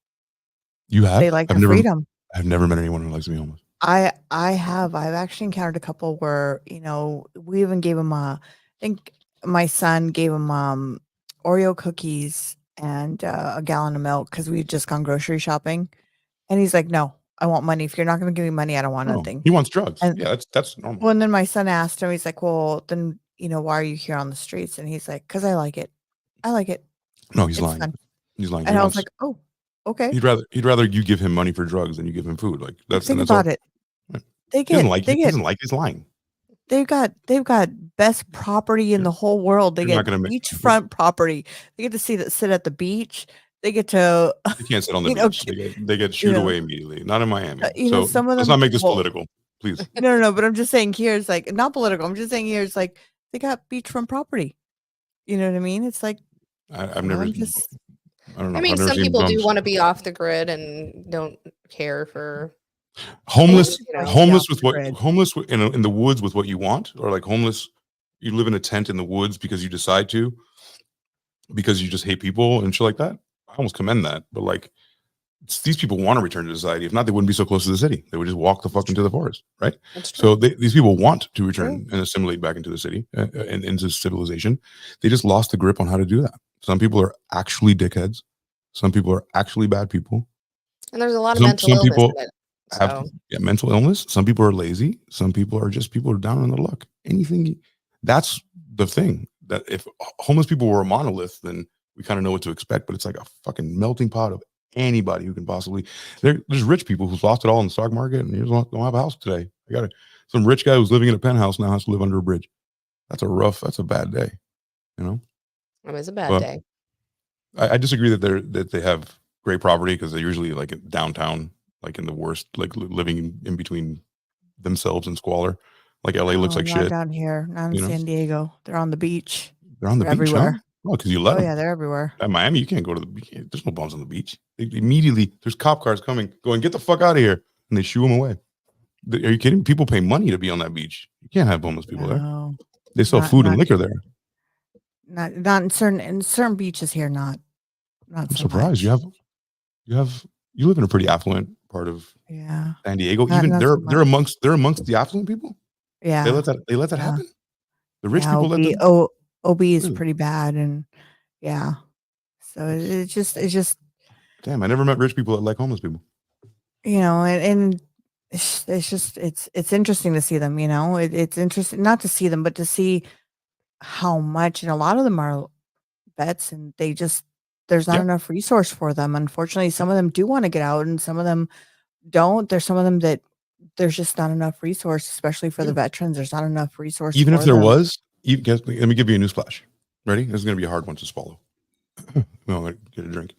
You have? They like the freedom. I've never met anyone who likes to be homeless. I've actually encountered a couple where, we even gave them I think my son gave him Oreo cookies and a gallon of milk because we had just gone grocery shopping. And he's like, no, I want money. If you're not going to give me money, I don't want nothing. He wants drugs. And, yeah, that's normal. Well, and then my son asked him, he's like, well, then, why are you here on the streets? And he's like, because I like it. I like it. No, he's lying. Fun. He's lying. And I was like, oh, Okay. He'd rather you give him money for drugs than you give him food. Like that's Think about it. He doesn't like he's lying. They've got best property in the whole world. They get beachfront property. They get to sit at the beach. They get to. They can't sit on the beach. They get shooed away immediately. Not in Miami. So some of them, let's not make this political, please. No. But I'm just saying here it's like not political. I'm just saying here it's like they got beachfront property. You know what I mean? It's like I've never. I don't know. I mean, some people do want to be off the grid and don't care for homeless in the woods with what you want, or like homeless. You live in a tent in the woods because you decide to, because you just hate people and shit like that. I almost commend that, but like these people want to return to society. If not, they wouldn't be so close to the city. They would just walk the fuck into the forest, right? So these people want to return and assimilate back into the city and into civilization. They just lost the grip on how to do that. Some people are actually dickheads. Some people are actually bad people. And there's a lot of mental illness. People have mental illness. Some people are lazy. Some people are just people who are down on their luck. That's the thing. That if homeless people were a monolith, then we kind of know what to expect. But it's like a fucking melting pot of anybody who can possibly. There's rich people who've lost it all in the stock market and don't have a house today. Some rich guy who's living in a penthouse now has to live under a bridge. That's a bad day. You know, it was a bad day. I disagree that they have great property because they're usually like downtown, like in the worst, like living in between themselves and squalor. Like LA looks like shit. Down here, not in San Diego. They're on the beach. They're on the beach everywhere. Huh? Oh, because you let them. Yeah, they're everywhere. At Miami, you can't go to the beach. There's no bums on the beach. Immediately, there's cop cars coming, going, get the fuck out of here, and they shoo them away. Are you kidding? People pay money to be on that beach. You can't have homeless people there. They sell food and liquor there. Not in certain beaches here. Not. I'm surprised you live in a pretty affluent part of San Diego. Even they're amongst the affluent people. Yeah, they let that happen. The rich people let them. OB is pretty bad, and so it's just. Damn, I never met rich people that like homeless people. You know, and it's just it's interesting to see them. You know, it's interesting not to see them, but to see how much, and a lot of them are vets, and there's not enough resource for them. Unfortunately, some of them do want to get out, and some of them don't. There's some of them that there's just not enough resource, especially for the veterans. There's not enough resource. Even if there was, let me give you a newsflash. Ready? This is going to be a hard one to swallow. No, get a drink.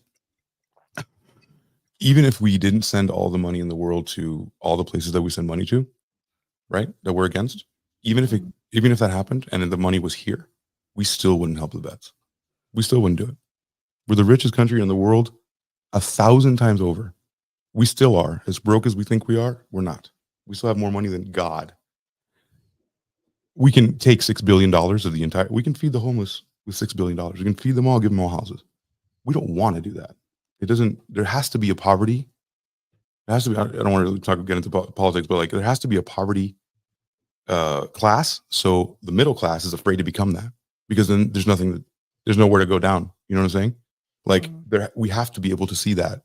Even if we didn't send all the money in the world to all the places that we send money to, right? That we're against, even if that happened and the money was here, we still wouldn't help the vets. We still wouldn't do it. We're the richest country in the world 1,000 times over. We still are. As broke as we think we are, we're not. We still have more money than God. We can take $6 billion of the entire, we can feed the homeless with $6 billion. We can feed them all, give them all houses. We don't want to do that. There has to be a poverty. There has to be, I don't want to get into politics, but like there has to be a poverty class. So the middle class is afraid to become that because then there's nowhere to go down. You know what I'm saying? Like we have to be able to see that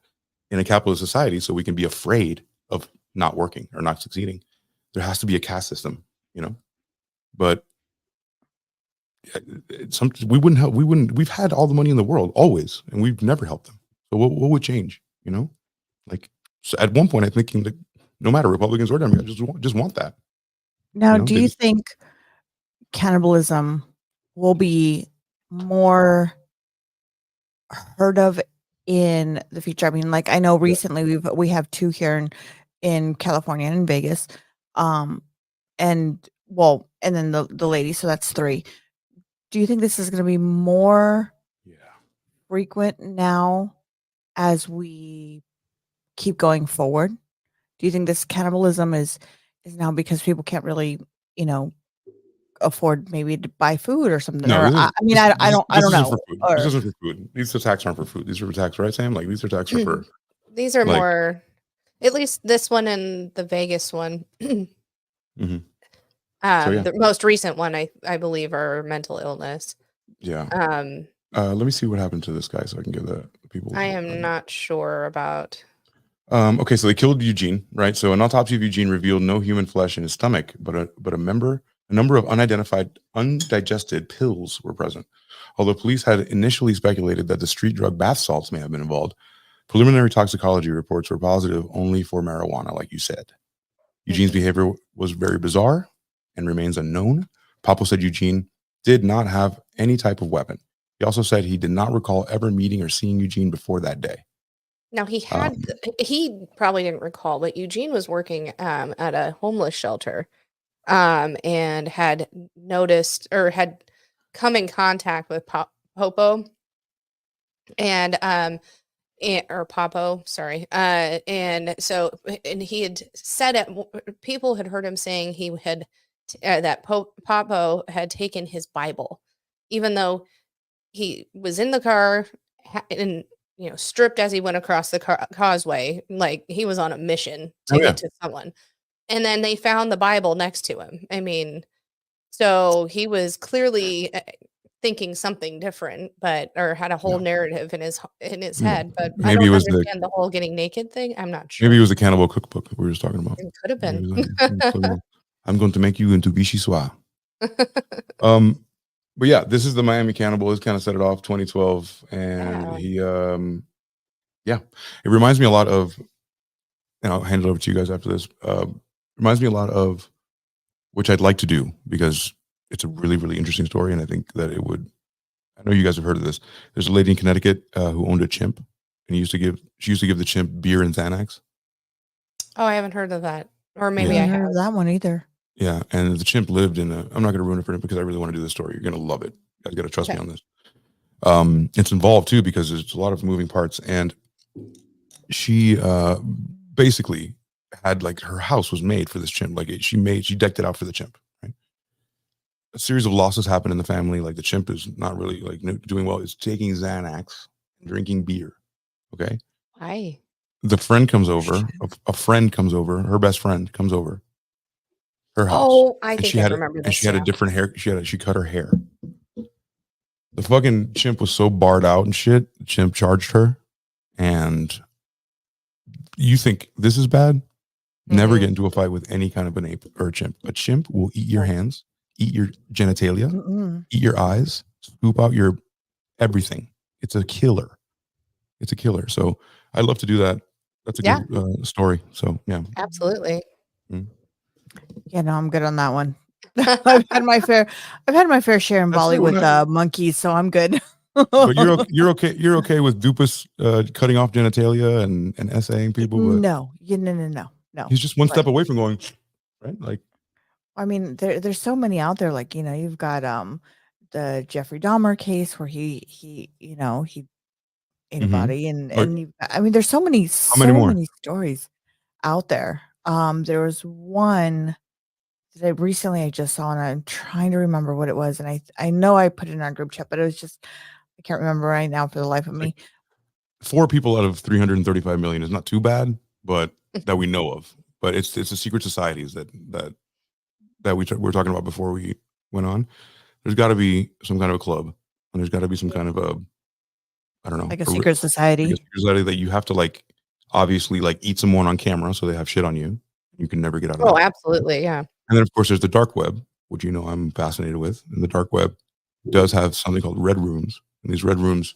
in a capitalist society so we can be afraid of not working or not succeeding. There has to be a caste system, you know, but we've had all the money in the world always, and we've never helped them. So what would change, you know? Like so at one point I'm thinking that no matter Republicans or Democrats, just want that. Now, you know? Do you think cannibalism will be more heard of in the future? I mean, like I know recently we have two here in California and in Vegas, and then the lady, so that's 3. Do you think this is going to be more frequent now as we keep going forward? Do you think this cannibalism is now because people can't really, you know, afford maybe to buy food or something? No, I don't know. This isn't for food. These attacks aren't for food. These are attacks, right, Sam? Like these attacks are for. These are more, at least this one and the Vegas one. Mm-hmm. The most recent one, I believe, are mental illness. Yeah. Let me see what happened to this guy so I can give the people. I am not sure about. Okay, so they killed Eugene, right? So an autopsy of Eugene revealed no human flesh in his stomach, but a number of undigested pills were present. Although police had initially speculated that the street drug bath salts may have been involved, Preliminary toxicology reports were positive only for marijuana, like you said. Eugene's behavior was very bizarre and remains unknown. Papo said Eugene did not have any type of weapon. He also said he did not recall ever meeting or seeing Eugene before that day. Now he probably didn't recall, but Eugene was working at a homeless shelter and had noticed or had come in contact with Popo and or Papo, sorry. And he had said it, people had heard him saying he had that Papo had taken his Bible, even though he was in the car and stripped as he went across the causeway, like he was on a mission to get to someone. And then they found the Bible next to him. I mean, so he was clearly thinking something different, or had a whole narrative in his head. But maybe I don't understand the whole getting naked thing. I'm not sure. Maybe it was the Cannibal cookbook we were just talking about. It could have been. Like, I'm going to make you into Vichyssoise. But yeah, this is the Miami Cannibal. This kind of set it off 2012. And he, it reminds me a lot of, and I'll hand it over to you guys after this. Reminds me a lot of, which I'd like to do because it's a really, really interesting story. And I think that it would, I know you guys have heard of this. There's a lady in Connecticut who owned a chimp, and she used to give the chimp beer and Xanax. Oh, I haven't heard of that. Or maybe I haven't heard of that one either. Yeah, and the chimp lived in I'm not going to ruin it for him because I really want to do this story. You're going to love it. You guys got to trust me on this. It's involved too because there's a lot of moving parts, and she basically had like her house was made for this chimp. Like she decked it out for the chimp. Right. A series of losses happen in the family. Like the chimp is not really like doing well. It's taking Xanax and drinking beer. Okay. Why? The friend comes over. A friend comes over. Her best friend comes over. Her house. Oh, I think I remember this. And she had a different hair. She cut her hair. The fucking chimp was so barred out and shit. The chimp charged her. And you think this is bad? Never get into a fight with any kind of an ape or a chimp. A chimp will eat your hands, eat your genitalia, eat your eyes, scoop out your everything. It's a killer. It's a killer. So I'd love to do that. That's a good story. So yeah, absolutely. Yeah, no, I'm good on that one. I've had my fair share in Bali with monkeys, so I'm good. But you're okay. You're okay with Dupas cutting off genitalia and essaying people. But no. He's just one step away from going right. Like, I mean, there's so many out there. Like you've got the Jeffrey Dahmer case where he ate a body, and I mean, there's so many stories out there. There was one that I just saw, and I'm trying to remember what it was, and I know I put it in our group chat, but it was just I can't remember right now for the life of me. 4 people out of 335 million is not too bad, but that we know of. But it's the secret societies that we were talking about before we went on. There's got to be some kind of a club, and there's got to be some kind of a, I don't know, like a secret society. Like a secret society that you have to like obviously like eat someone on camera so they have shit on you. You can never get out of it. Oh, absolutely, yeah. And then of course there's the dark web, which I'm fascinated with. And the dark web does have something called red rooms. And these red rooms,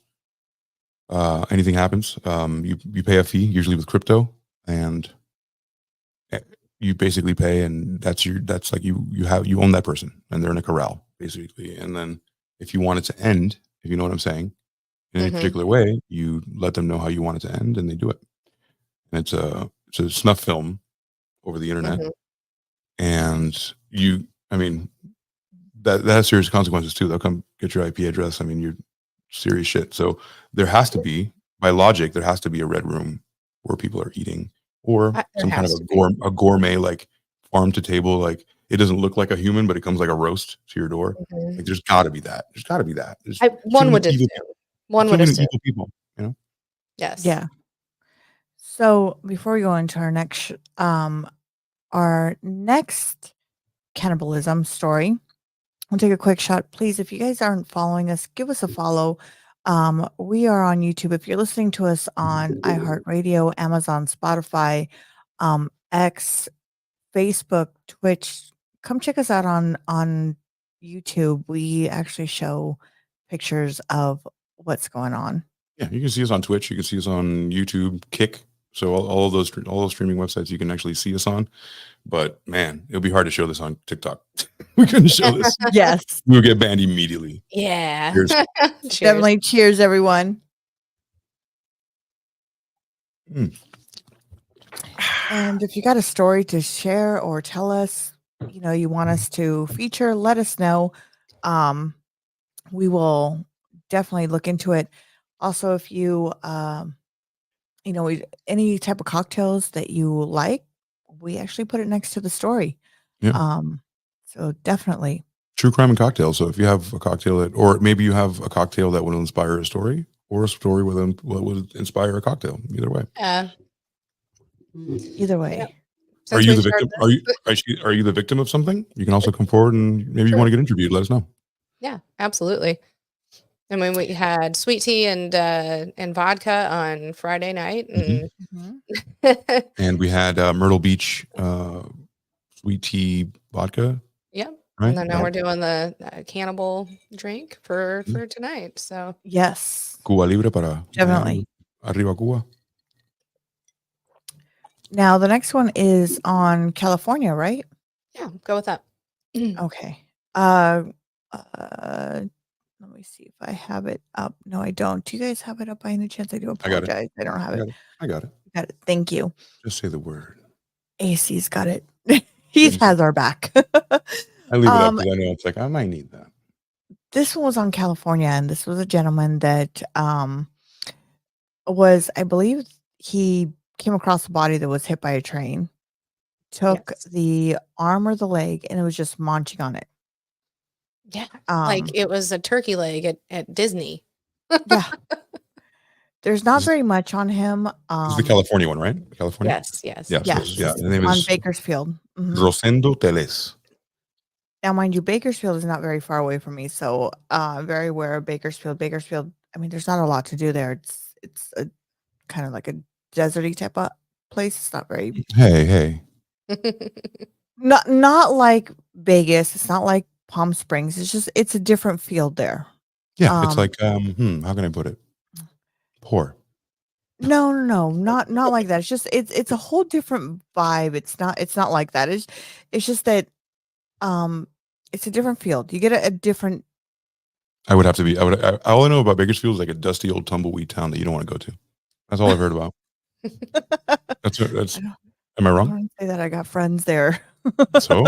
anything happens, you pay a fee, usually with crypto, and you basically pay, and that's like you own that person, and they're in a corral basically. And then if you want it to end, if you know what I'm saying, in a particular way, you let them know how you want it to end, and they do it. And it's a snuff film over the internet, and I mean, that has serious consequences too. They'll come get your IP address. I mean, you're serious shit. So there has to be, by logic, there has to be a red room where people are eating, or some kind of a gourmet, like farm to table. Like it doesn't look like a human, but it comes like a roast to your door. Like there's got to be that. There's got to be that. One would assume. One would assume. Evil people, Yes. Yeah. So before we go into our next cannibalism story, I'll take a quick shot. Please, if you guys aren't following us, give us a follow. We are on YouTube. If you're listening to us on iHeartRadio, Amazon, Spotify, X, Facebook, Twitch, come check us out on YouTube. We actually show pictures of what's going on. Yeah, you can see us on Twitch. You can see us on YouTube, Kick. So all of those streaming websites you can actually see us on. But man, it'll be hard to show this on TikTok. We couldn't show this. Yes. We'll get banned immediately. Yeah. Cheers. Cheers. Definitely cheers, everyone. And if you got a story to share or tell us, you want us to feature, let us know. We will definitely look into it. Also, if you, any type of cocktails that you like, we actually put it next to the story. Yeah. So definitely. True crime and cocktails. So if you have a cocktail or maybe you have a cocktail that would inspire a story, or a story what would inspire a cocktail. Either way. Yeah. Either way. Yep. Are you the victim? Are you the victim of something? You can also come forward and maybe you want to get interviewed. Let us know. Yeah, absolutely. I mean, we had sweet tea and vodka on Friday night, and and we had Myrtle Beach sweet tea vodka. Yep. Right? And then now we're doing the cannibal drink for tonight. So yes, Cuba Libre para definitely. Arriba Cuba. Now the next one is on California, right? Yeah, go with that. Okay. Let me see if I have it up. No, I don't. Do you guys have it up by any chance? I do apologize. I don't have it. I got it. Got it. Thank you. Just say the word. AC's got it. He has our back. I leave it up because I know it's like I might need that. This one was on California, and this was a gentleman that was, I believe, he came across a body that was hit by a train, took the arm or the leg, and it was just munching on it. Yeah, like it was a turkey leg at Disney. Yeah. There's not very much on him. This is the California one, right? California? Yes. Yeah. The name on is Bakersfield. Rosendo Teles. Now, mind you, Bakersfield is not very far away from me, so very aware of Bakersfield. Bakersfield, I mean, there's not a lot to do there. It's a kind of like a deserty type of place. It's not very. Hey. Not like Vegas. It's not like Palm Springs. It's a different field there. Yeah, it's like how can I put it? Poor. No, not like that. It's a whole different vibe. It's not like that. It's just that it's a different field. You get a different. All I know about Bakersfield is like a dusty old tumbleweed town that you don't want to go to. That's all I've heard about. That's am I wrong? I don't say that. I got friends there. So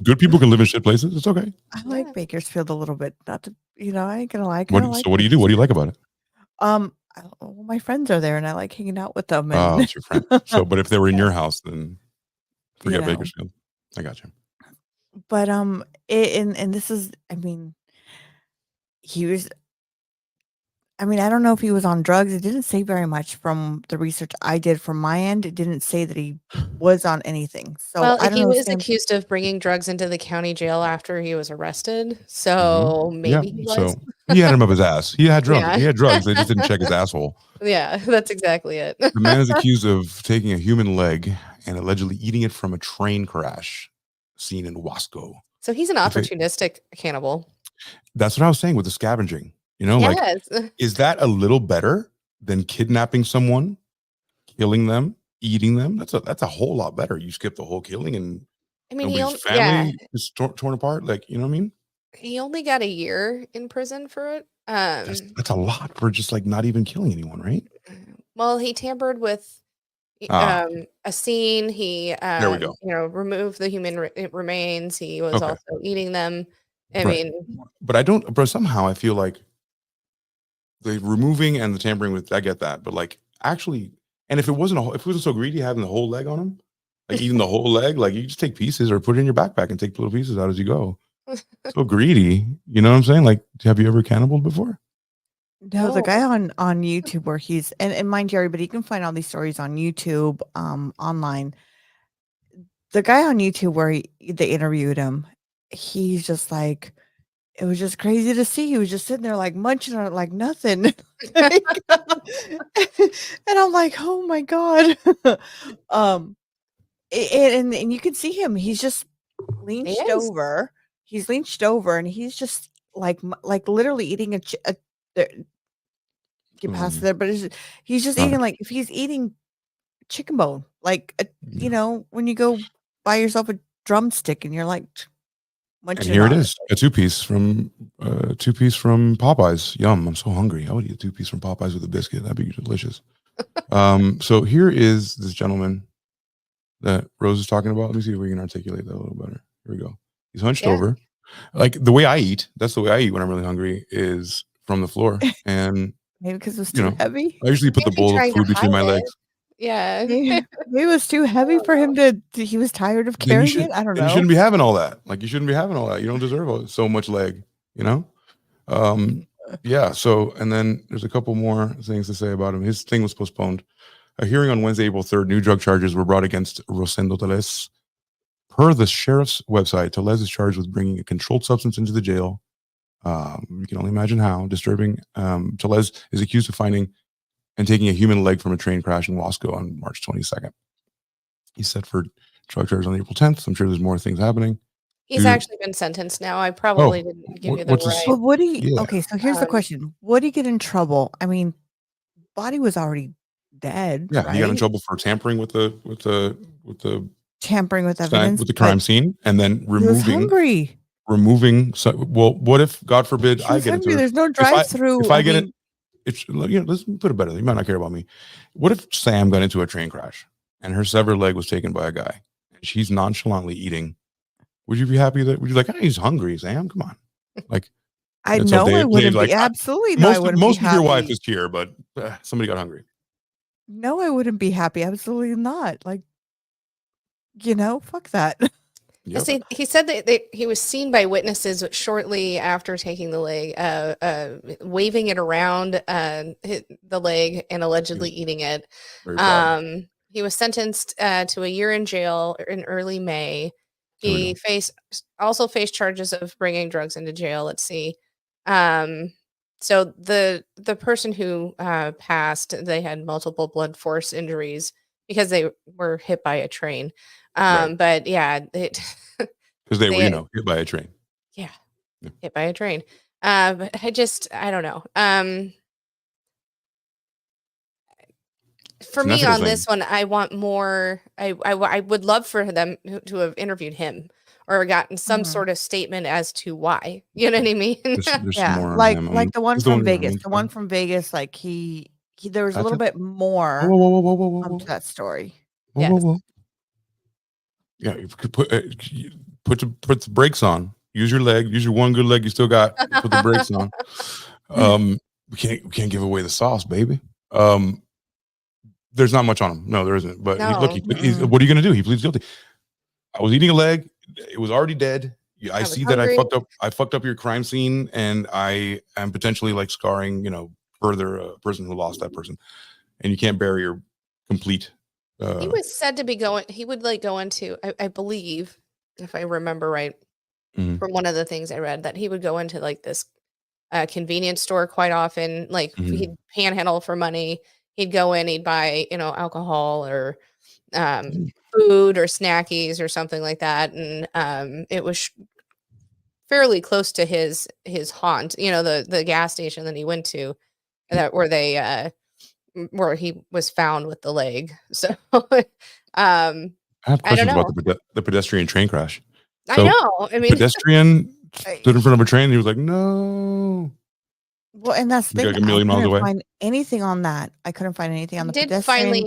good people can live in shit places. It's okay. I like Bakersfield a little bit. Not to, I ain't gonna like. So what do you do? What do you like about it? My friends are there, and I like hanging out with them. Oh, it's your friend. So, but if they were in your house, then forget Bakersfield. I got you. But and this is, I mean, he was. I mean, I don't know if he was on drugs. It didn't say very much from the research I did from my end. It didn't say that he was on anything. So I don't know. He was accused of bringing drugs into the county jail after he was arrested. So maybe he was. So he had him up his ass. He had drugs. Yeah. He had drugs. They just didn't check his asshole. Yeah, that's exactly it. The man is accused of taking a human leg and allegedly eating it from a train crash seen in Wasco. So he's an opportunistic cannibal. That's what I was saying with the scavenging. Like, is that a little better than kidnapping someone, killing them, eating them? That's a whole lot better. You skip the whole killing and I mean, nobody's family is torn apart. Like, you know what I mean? He only got a year in prison for it. That's a lot for just like not even killing anyone, right? Well, he tampered with a scene. He there we go. Removed the human remains. He was also eating them. I mean, but somehow I feel like the removing and the tampering with, I get that, but like actually, and if it wasn't so greedy having the whole leg on him, like eating the whole leg, like you just take pieces or put it in your backpack and take little pieces out as you go. So greedy, you know what I'm saying? Like, have you ever cannibaled before? No, the guy on YouTube where he's and mind you, everybody, you can find all these stories on YouTube, online. The guy on YouTube where they interviewed him, he's just like, it was just crazy to see. He was just sitting there like munching on it like nothing. And I'm like, oh my God. And you can see him. He's just leanched over. He's leanched over and he's just like literally eating get past there, but he's just eating like if he's eating chicken bone, like when you go buy yourself a drumstick and you're like and here it is, a two-piece from Popeyes. Yum, I'm so hungry. I would eat a two-piece from Popeyes with a biscuit. That'd be delicious. So here is this gentleman that Rose is talking about. Let me see if we can articulate that a little better. Here we go. He's hunched over. Like the way I eat, that's the way I eat when I'm really hungry, is from the floor. And maybe because it was too heavy. I usually put the bowl of food between my legs. Yeah. Maybe it was too heavy for him he was tired of carrying it. I don't know. You shouldn't be having all that. Like you shouldn't be having all that. You don't deserve so much leg, Yeah. So, and then there's a couple more things to say about him. His thing was postponed. A hearing on Wednesday, April 3rd, new drug charges were brought against Rosendo Teles. Per the sheriff's website, Teles is charged with bringing a controlled substance into the jail. You can only imagine how disturbing. Teles is accused of finding and taking a human leg from a train crash in Wasco on March 22nd. He's set for drug charges on April 10th. I'm sure there's more things happening. He's actually been sentenced now. I probably didn't give you the right. But would he? Okay, so here's the question: would he get in trouble? I mean, body was already dead. Yeah, right? He got in trouble for tampering with the tampering with evidence with the crime scene, and then removing. What if, God forbid, I get into it? There's no drive-through. If I get it, let's put it better. You might not care about me. What if Sam got into a train crash and her severed leg was taken by a guy, and she's nonchalantly eating? Would you be happy would you like, he's hungry, Sam? Come on. Like, I know I wouldn't be. Absolutely no, I wouldn't most be of happy. your wife is here, but somebody got hungry. No, I wouldn't be happy. Absolutely not. Like, fuck that. Yep. See, he said that he was seen by witnesses shortly after taking the leg, waving it around the leg and allegedly eating it. He was sentenced to a year in jail in early May. He also faced charges of bringing drugs into jail. Let's see. So the person who passed, they had multiple blunt force injuries because they were hit by a train. But yeah, because they were, hit by a train. Yeah, hit by a train. But I don't know. For me on this one, I want more. I would love for them to have interviewed him or gotten some sort of statement as to why. You know what I mean? There's yeah, more like the one from Vegas. The one from Vegas, like he there was a little bit more to that story. Whoa. Yeah, you could put the brakes on. Use your leg. Use your one good leg you still got. Put the brakes on. We can't give away the sauce, baby. There's not much on him. No, there isn't. But look, what are you going to do? He pleads guilty. I was eating a leg. It was already dead. I see hungry. That I fucked up your crime scene, and I am potentially like scarring, further a person who lost that person. And you can't bury your complete. He was said to be going. He would go into. I believe, if I remember right, from one of the things I read, that he would go into like this convenience store quite often. Like he'd panhandle for money. He'd go in, he'd buy, alcohol or food or snackies or something like that. And it was fairly close to his haunt, the gas station that he went to, where he was found with the leg. So I have questions about the pedestrian train crash. So, I know. I mean, pedestrian stood in front of a train. And he was like, no. Well, and that's the thing. Like a million miles away. Find anything on that. I couldn't find anything on the pedestrian. Did finally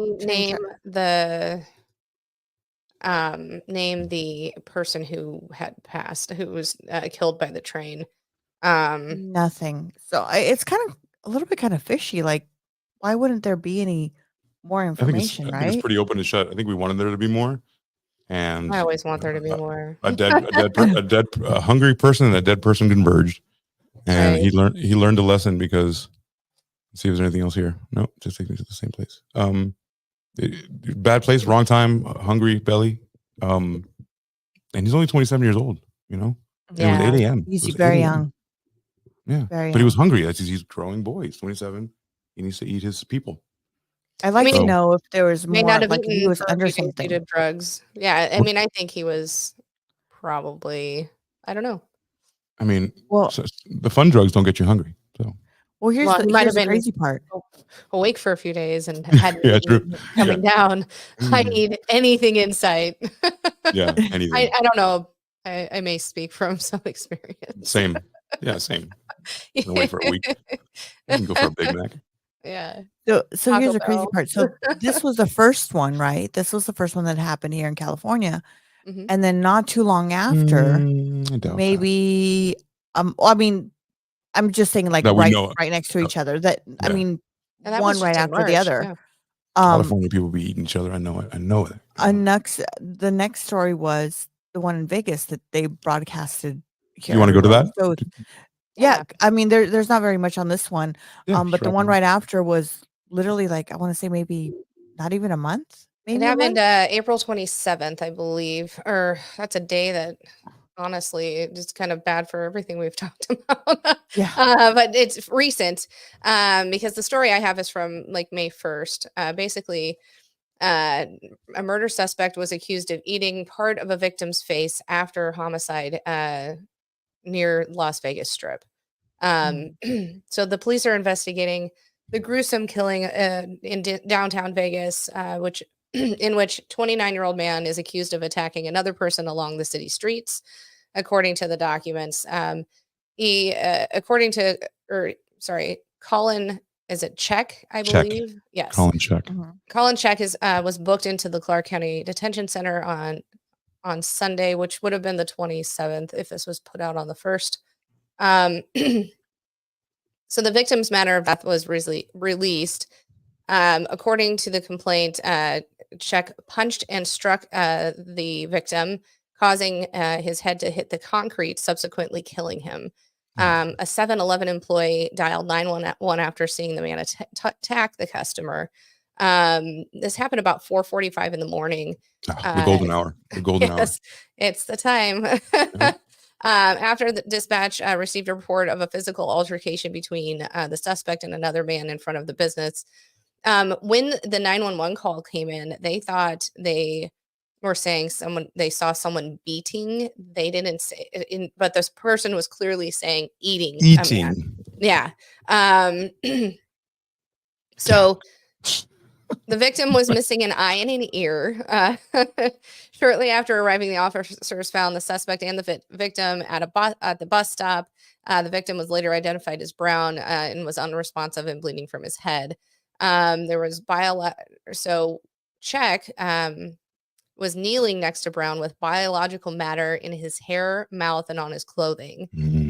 name the person who had passed, who was killed by the train. Nothing. So it's kind of a little bit kind of fishy. Like, why wouldn't there be any more information? I think it's pretty open and shut. I think we wanted there to be more. And I always want there to be more. A hungry person and a dead person converged. And he learned a lesson because let's see if there's anything else here. No, just take me to the same place. Bad place, wrong time, hungry belly. And he's only 27 years old, Yeah. It was 8 a.m. He's very young. Yeah. But he was hungry. He's growing boy. He's 27. He needs to eat his people. I'd like to know if there was more, not have like he was under something. Drugs. Yeah. I mean, I think he was probably, I don't know. I mean, the fun drugs don't get you hungry. So, Well, Well, he might here's have the been crazy part. awake for a few days and had Yeah, true. coming down. I need anything in sight. Yeah, anything. I don't know. I may speak from some experience. Same. Yeah, same. I'll wait for a week. I can go for a Big Mac. Yeah. So Taco here's the crazy Bell. part. So this was the first one, right? This was the first one that happened here in California. Mhm. And then not too long after, I doubt maybe well, I mean, I'm just saying like That we right know. next to each other. That I Yeah. mean, And that one was right just in after the March, other. yeah. California people be eating each other. I know it. I know it. The next story was the one in Vegas that they broadcasted here. You want to go to that? So yeah, I mean there's not very much on this one. Yeah, But the one right after was literally like I want to say maybe not even a month. Maybe It happened April 27th, I believe. Or that's a day that honestly it's just kind of bad for everything we've talked about. Yeah. But it's recent. Because the story I have is from like May 1st. Basically, a murder suspect was accused of eating part of a victim's face after homicide near Las Vegas Strip. So the police are investigating the gruesome killing in downtown Vegas, which 29-year-old man is accused of attacking another person along the city streets, according to the documents. Colin, is it Czech, I Czech. believe? Yes. Colin Czech. Colin Czech was booked into the Clark County Detention Center on Sunday, which would have been the 27th if this was put out on the 1st. So the victim's manner of death was released. According to the complaint, Czech punched and struck the victim, causing his head to hit the concrete, subsequently killing him. A 7-Eleven employee dialed 911 after seeing the man attack the customer. This happened about 4:45 in the morning. The golden hour. The golden hour. It's the time. After the dispatch received a report of a physical altercation between the suspect and another man in front of the business. When the 911 call came in, they thought they were saying they saw someone beating. They didn't say, but this person was clearly saying eating. Yeah. So the victim was missing an eye and an ear. Shortly after arriving, the officers found the suspect and the victim at the bus stop. The victim was later identified as Brown and was unresponsive and bleeding from his head. There was so Czech was kneeling next to Brown with biological matter in his hair, mouth, and on his clothing.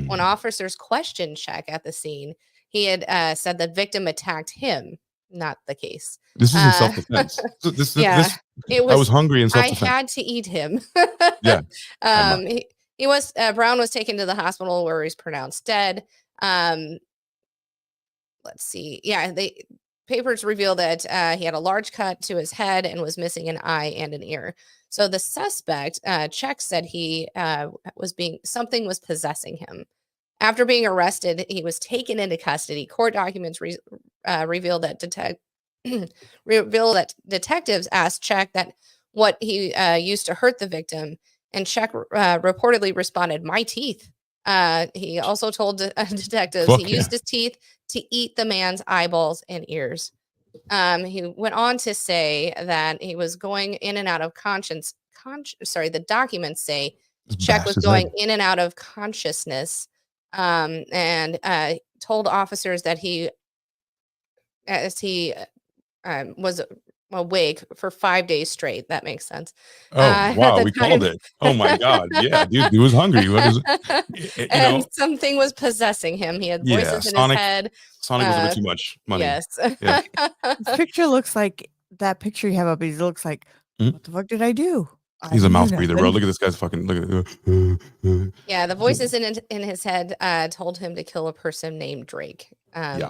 When officers questioned Czech at the scene, he had said the victim attacked him. Not the case. This is in self-defense. I was hungry in self-defense. I had to eat him. Yeah. Brown was taken to the hospital where he's pronounced dead. Let's see. Yeah, papers reveal that he had a large cut to his head and was missing an eye and an ear. So the suspect, Czech, said he something was possessing him. After being arrested, he was taken into custody. Court documents reveal that detectives asked Czech that what he used to hurt the victim, and Czech reportedly responded, "My teeth." He also told detectives he used his teeth to eat the man's eyeballs and ears. He went on to say that he was going in and out of the documents say Czech was going in and out of consciousness. And told officers that he was awake for 5 days straight. That makes sense. Oh, wow. We called it. Oh, my God. Yeah, dude, he was hungry. What is it? And something was possessing him. He had voices in his head. Sonic was a bit too much money. Yes. Yeah. This picture looks like that picture you have up. He looks like, what the fuck did I do? He's a mouth breather, bro. Look at this guy's fucking. Look at it. Yeah, the voices in his head told him to kill a person named Drake. Yeah.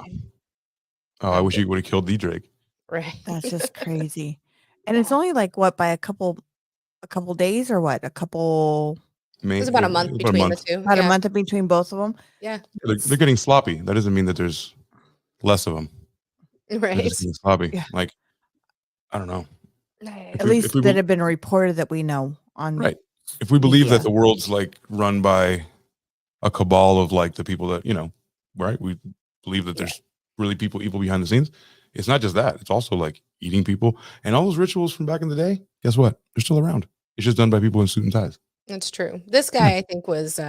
Oh, I wish he would have killed D Drake. Right. That's just crazy. And it's only like what, by a couple days or what? It was about a month between the two. About a month in between both of them. Yeah. They're getting sloppy. That doesn't mean that there's less of them. Right. They're just getting sloppy. Yeah. Like, I don't know. At least that have been reported that we know on. Right. If we believe that the world's like run by a cabal of like the people that, right? We believe that there's really evil behind the scenes. It's not just that. It's also like eating people and all those rituals from back in the day. Guess what? They're still around. It's just done by people in suit and ties. That's true. This guy, I think, was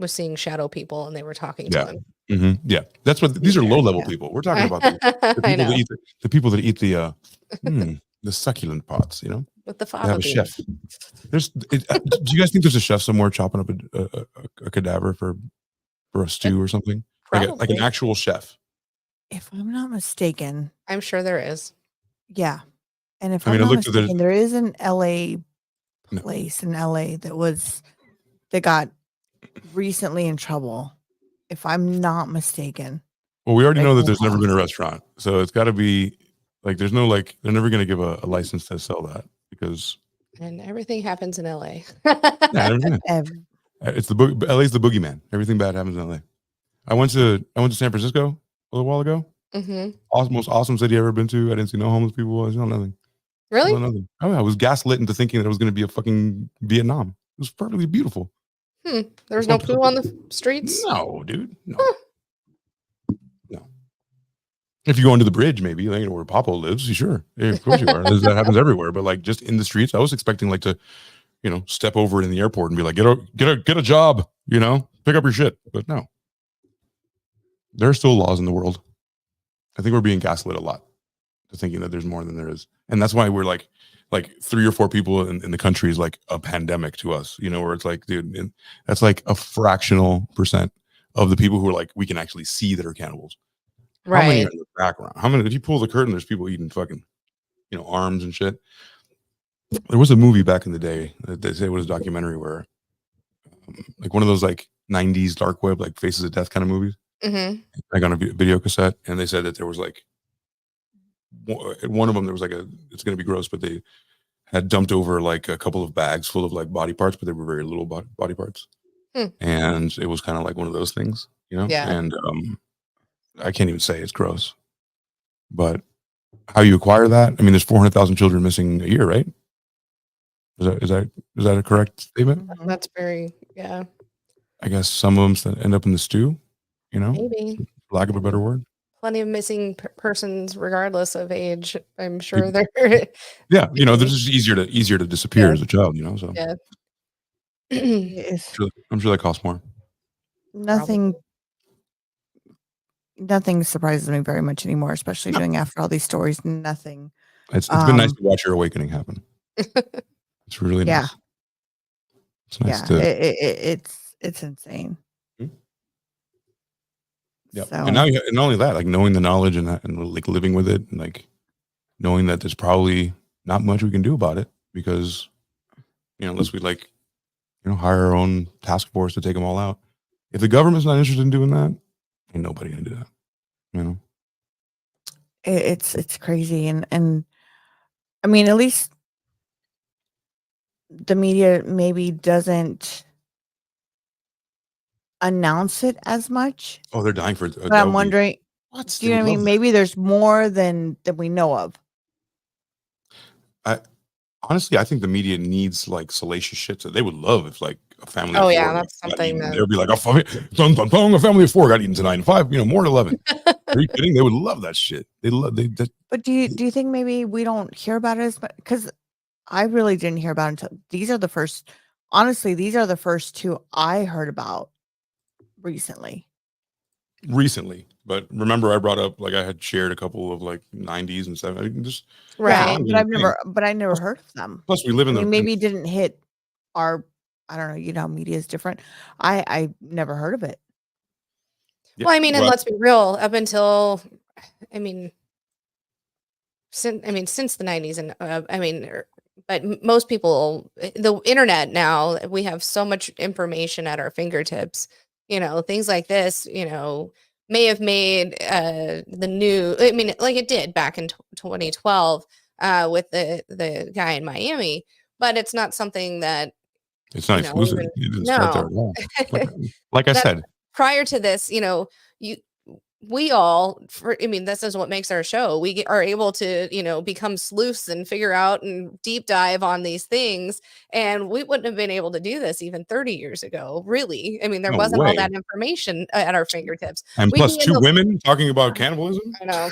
seeing shadow people, and they were talking to him. Mm-hmm. Yeah, that's what these are. Low level people. We're talking about the people that eat the succulent pots. You know, with the they have a fava chef. Do you guys think there's a chef somewhere chopping up a cadaver for a stew or something? Like an actual chef. If I'm not mistaken, I'm sure there is. Yeah, and if I'm not mistaken, there is an LA place in LA that got recently in trouble. If I'm not mistaken. Well, we already know that there's never been a restaurant, so it's got to be like there's no like they're never going to give a license to sell that because. And everything happens in LA. It's LA's the boogeyman. Everything bad happens in LA. I went to San Francisco a little while ago. Mm-hmm. Most awesome city I've ever been to. I didn't see no homeless people. I saw nothing. Really? Nothing. Oh, I was gaslit into thinking that it was going to be a fucking Vietnam. It was perfectly beautiful. There was no poo on the streets? No, dude. No. No. If you go under the bridge, maybe like where Papo lives, sure. Yeah, of course you are. That happens everywhere. But like just in the streets, I was expecting like to, step over in the airport and be like, get a job, pick up your shit. But no. There are still laws in the world. I think we're being gaslit a lot to thinking that there's more than there is. And that's why we're like 3 or 4 people in the country is like a pandemic to us, where it's like, dude, that's like a fractional percent of the people who are like, we can actually see that are cannibals. Right. How many are in the background? How many, if you pull the curtain, there's people eating fucking, arms and shit. There was a movie back in the day that they say it was a documentary where like one of those like 90s dark web, like Faces of Death kind of movies. Mm-hmm. Like on a video cassette. And they said that there was like, one of them, there was like it's going to be gross, but they had dumped over like a couple of bags full of like body parts, but they were very little body parts. And it was kind of like one of those things, Yeah. And I can't even say it's gross, but how you acquire that? I mean, there's 400,000 children missing a year, right? Is that a correct statement? That's very, yeah. I guess some of them end up in the stew, maybe, for lack of a better word. Plenty of missing persons, regardless of age. I'm sure they're. Yeah, this is easier to disappear as a child. So yeah. I'm sure that costs more. Nothing surprises me very much anymore, especially doing after all these stories. Nothing. It's been nice to watch your awakening happen. It's really nice. It's nice it's insane. Yeah, so. And not only that, like knowing the knowledge and like living with it, and like knowing that there's probably not much we can do about it because, unless we like, hire our own task force to take them all out. If the government's not interested in doing that, ain't nobody gonna do that. It's crazy, and I mean, at least the media maybe doesn't announce it as much. Oh, they're dying for it. But I'm wondering, do you know what I mean? Maybe there's more than we know of. Honestly, I think the media needs like salacious shit. So they would love if like a family. Oh of yeah, 4 that's something. They'd be like, a family of 4 got eaten tonight, and 5, more than 11. Are you kidding? They would love that shit. But do you think maybe we don't hear about it as much? Because I really didn't hear about it until these are the first. Honestly, these are the first 2 I heard about recently, but remember I brought up like I had shared a couple of like 90s and 70s just right. But I never heard of them. Plus we live in maybe it didn't hit our, I don't know, media is different. I never heard of it. Yeah. Well, and let's be real, up until since the 90s and but most people, the internet now, we have so much information at our fingertips. Things like this, may have made the news. Like it did back in 2012 with the guy in Miami, but it's not something that. It's not exclusive. It didn't start there at all. Like I said. Prior to this, we all, this is what makes our show. We are able to, become sleuths and figure out and deep dive on these things. And we wouldn't have been able to do this even 30 years ago. Really. There wasn't all that information at our fingertips. And plus 2 women talking about cannibalism. I know.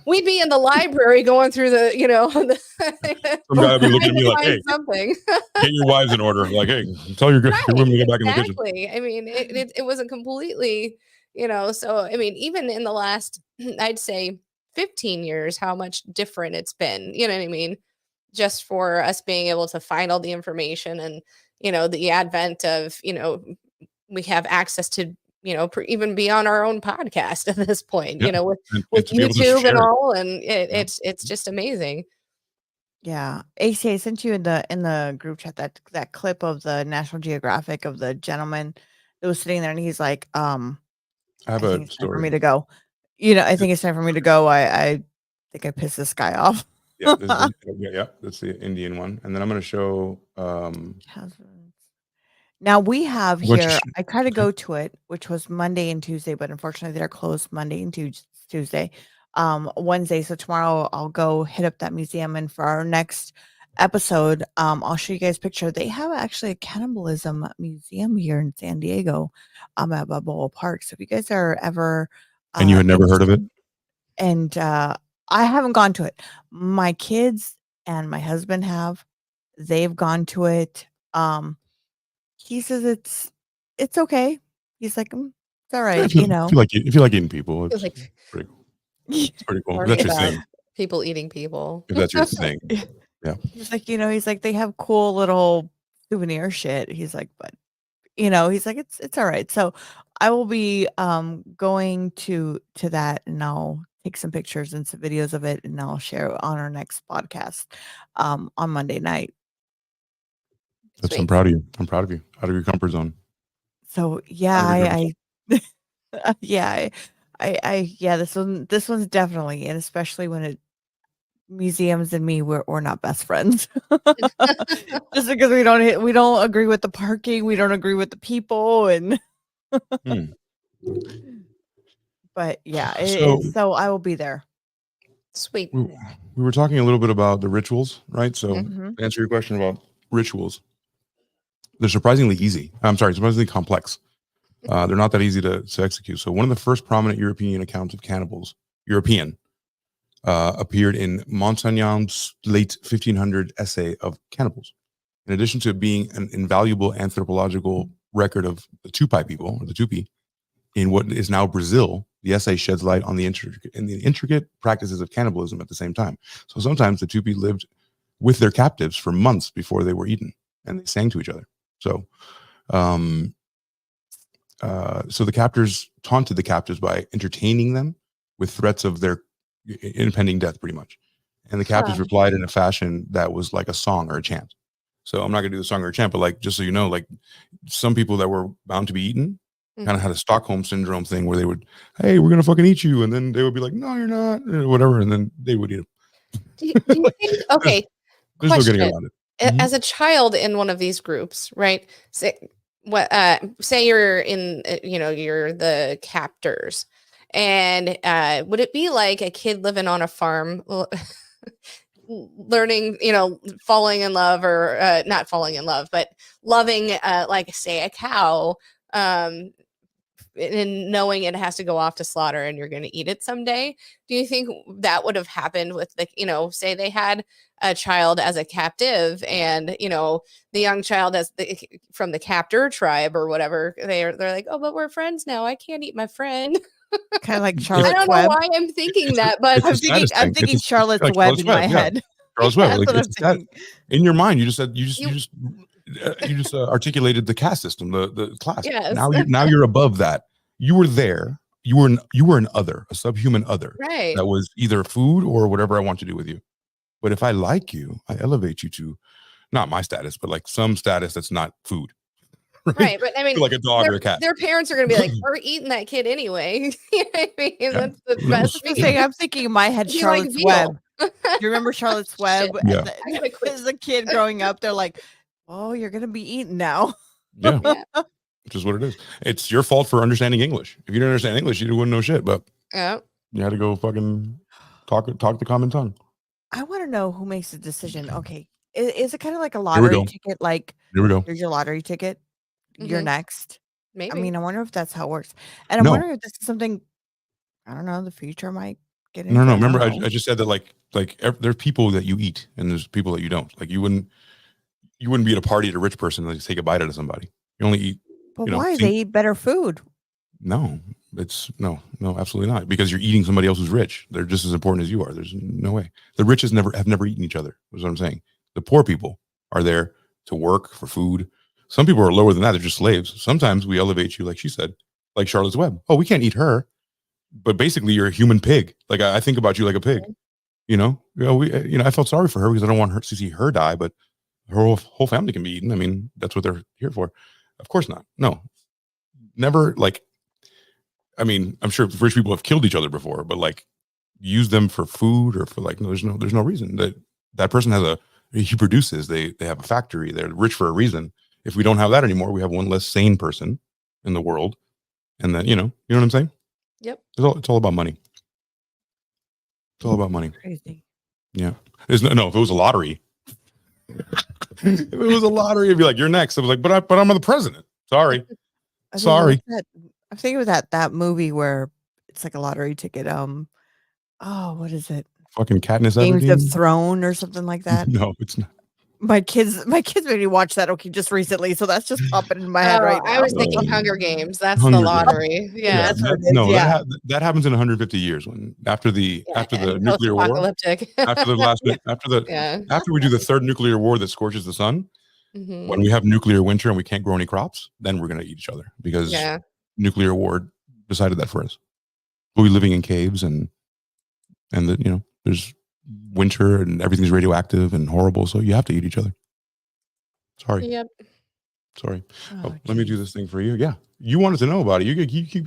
We'd be in the library going through some guy would be looking at me like, hey, something. Get your wives in order. Like, hey, tell your women to get back in the kitchen. It wasn't completely, so even in the last, I'd say 15 years, how much different it's been, you know what I mean? Just for us being able to find all the information and, the advent of, we have access to, even be on our own podcast at this point, with YouTube and all, and it's just amazing. Yeah. AC, I sent you in the group chat that clip of the National Geographic of the gentleman that was sitting there, and he's like, I have a story for me to go. I think it's time for me to go. I think I pissed this guy off. Yeah, that's the Indian one. And then I'm going to show. Now we have here, I tried to go to it, which was Monday and Tuesday, but unfortunately they're closed Monday and Tuesday. Wednesday. So tomorrow I'll go hit up that museum, and for our next episode, I'll show you guys a picture. They have actually a cannibalism museum here in San Diego, at Balboa Park. So if you guys are ever, and you had never heard of it, and I haven't gone to it. My kids and my husband have. They've gone to it. He says it's okay. He's like, it's all right. If you like eating people, it's pretty cool. It's pretty cool. That's your thing. People eating people. If that's your thing. Yeah. He's like, he's like, they have cool little souvenir shit. He's like, but he's like, it's all right. So I will be going to that, and I'll take some pictures and some videos of it, and I'll share on our next podcast on Monday night. I'm proud of you. I'm proud of you. Out of your comfort zone. So yeah, this one's definitely, and especially when museums and me, we're not best friends. Just because we don't agree with the parking, we don't agree with the people, and but yeah, so I will be there. Sweet. We were talking a little bit about the rituals, right? So to answer your question about rituals, they're surprisingly complex. They're not that easy to execute. So one of the first prominent European accounts of cannibals, appeared in Montagnan's late 1500 essay of Cannibals. In addition to being an invaluable anthropological record of the Tupi people, or the Tupi, in what is now Brazil, the essay sheds light on the intricate practices of cannibalism at the same time. So sometimes the Tupi lived with their captives for months before they were eaten, and they sang to each other. So, so the captors taunted the captives by entertaining them with threats of their impending death, pretty much. And the captives replied in a fashion that was like a song or a chant. So I'm not gonna do the song or a chant, but like, just so you know, like some people that were bound to be eaten kind of had a Stockholm syndrome thing where they would, hey, we're gonna fucking eat you, and then they would be like, no, you're not, or whatever, and then they would eat them. Do you think, okay, there's no getting around it. As a child in one of these groups, right? Say you're in, you're the captors, and would it be like a kid living on a farm, learning, falling in love, or not falling in love, but loving, like, say, a cow, and knowing it has to go off to slaughter and you're going to eat it someday? Do you think that would have happened with say they had a child as a captive, and the young child from the captor tribe or whatever, they're like, oh, but we're friends now, I can't eat my friend. Kind of like Charlotte's Web. I don't know why I'm thinking that, but I'm thinking Charlotte's Web in my head. Charlotte's Web. In your mind, you just articulated the caste system, the class. Yes. Now you're above that. You were there. You were an other, a subhuman other, right? That was either food or whatever I want to do with you. But if I like you, I elevate you to not my status, but like some status that's not food. Right. But I mean, like a dog or a cat. Their parents are going to be like, we're eating that kid anyway. You know what I mean? That's the best. I'm thinking in my head, Charlotte's Web. Do you remember Charlotte's Web? Yeah. As a kid growing up, they're like, oh, you're going to be eaten now. Yeah. Which is what it is. It's your fault for understanding English. If you didn't understand English, you wouldn't know shit. But Yeah. You had to go fucking talk the common tongue. I want to know who makes the decision. Okay. Is it kind of like a we lottery go. ticket? Like, Here we go. here's your lottery ticket. You're Mhm. next. Maybe. I mean, I wonder if that's how it works. And I'm No. wondering if this is something, I don't know, the future might get into. No. I don't Remember, I know. just said that there's people that you eat and there's people that you don't. Like you wouldn't be at a party at a rich person and just take a bite out of somebody. You only eat. But you know, why? They eat better food. No, it's no, absolutely not. Because you're eating somebody else who's rich. They're just as important as you are. There's no way. The rich have never eaten each other. Is what I'm saying. The poor people are there to work for food. Some people are lower than that. They're just slaves. Sometimes we elevate you, like she said, like Charlotte's Web. Oh, we can't eat her, but basically you're a human pig. Like I think about you like a pig. You know, I felt sorry for her because I don't want her to see her die, but her whole family can be eaten. I mean, that's what they're here for. Of course not. No, never. Like, I mean, I'm sure rich people have killed each other before, but like use them for food or for like, no, there's no reason that person he produces, they have a factory. They're rich for a reason. If we don't have that anymore, we have one less sane person in the world. And then, you know what I'm saying? Yep. It's all about money. It's all about money. Crazy. Yeah. If it was a lottery, it'd be like, you're next. I was like, but I'm the president. Sorry. Sorry. I'm thinking of that movie where it's like a lottery ticket. What is it? Fucking Katniss Games Everdeen? of Thrones or something like that. No, it's not. My kids made me watch that just recently, so that's just popping in my head right now. I was thinking Hunger Games. That's Hunger the Games. lottery. Yeah. That's what it is, yeah. That happens in 150 years after the nuclear war. After we do the third nuclear war that scorches the sun, when we have nuclear winter and we can't grow any crops, then we're going to eat each other because nuclear war decided that for us. We'll be living in caves and there's winter and everything's radioactive and horrible, so you have to eat each other. Sorry. Yep. Sorry. Let me do this thing for you. Yeah, you wanted to know about it. You keep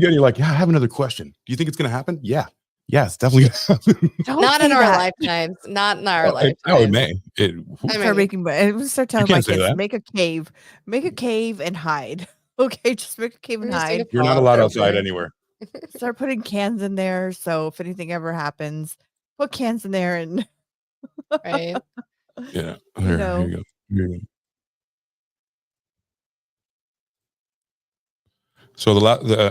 getting like, yeah, I have another question. Do you think it's going to happen? Yeah. Yes, definitely. Not in our lifetimes. Not in our lifetimes. Oh, it may. Start telling my kids, make a cave and hide. Okay, just make a cave and hide. You're not allowed outside anywhere. Start putting cans in there, so if anything ever happens, put cans in there and right. Yeah. Here you go. So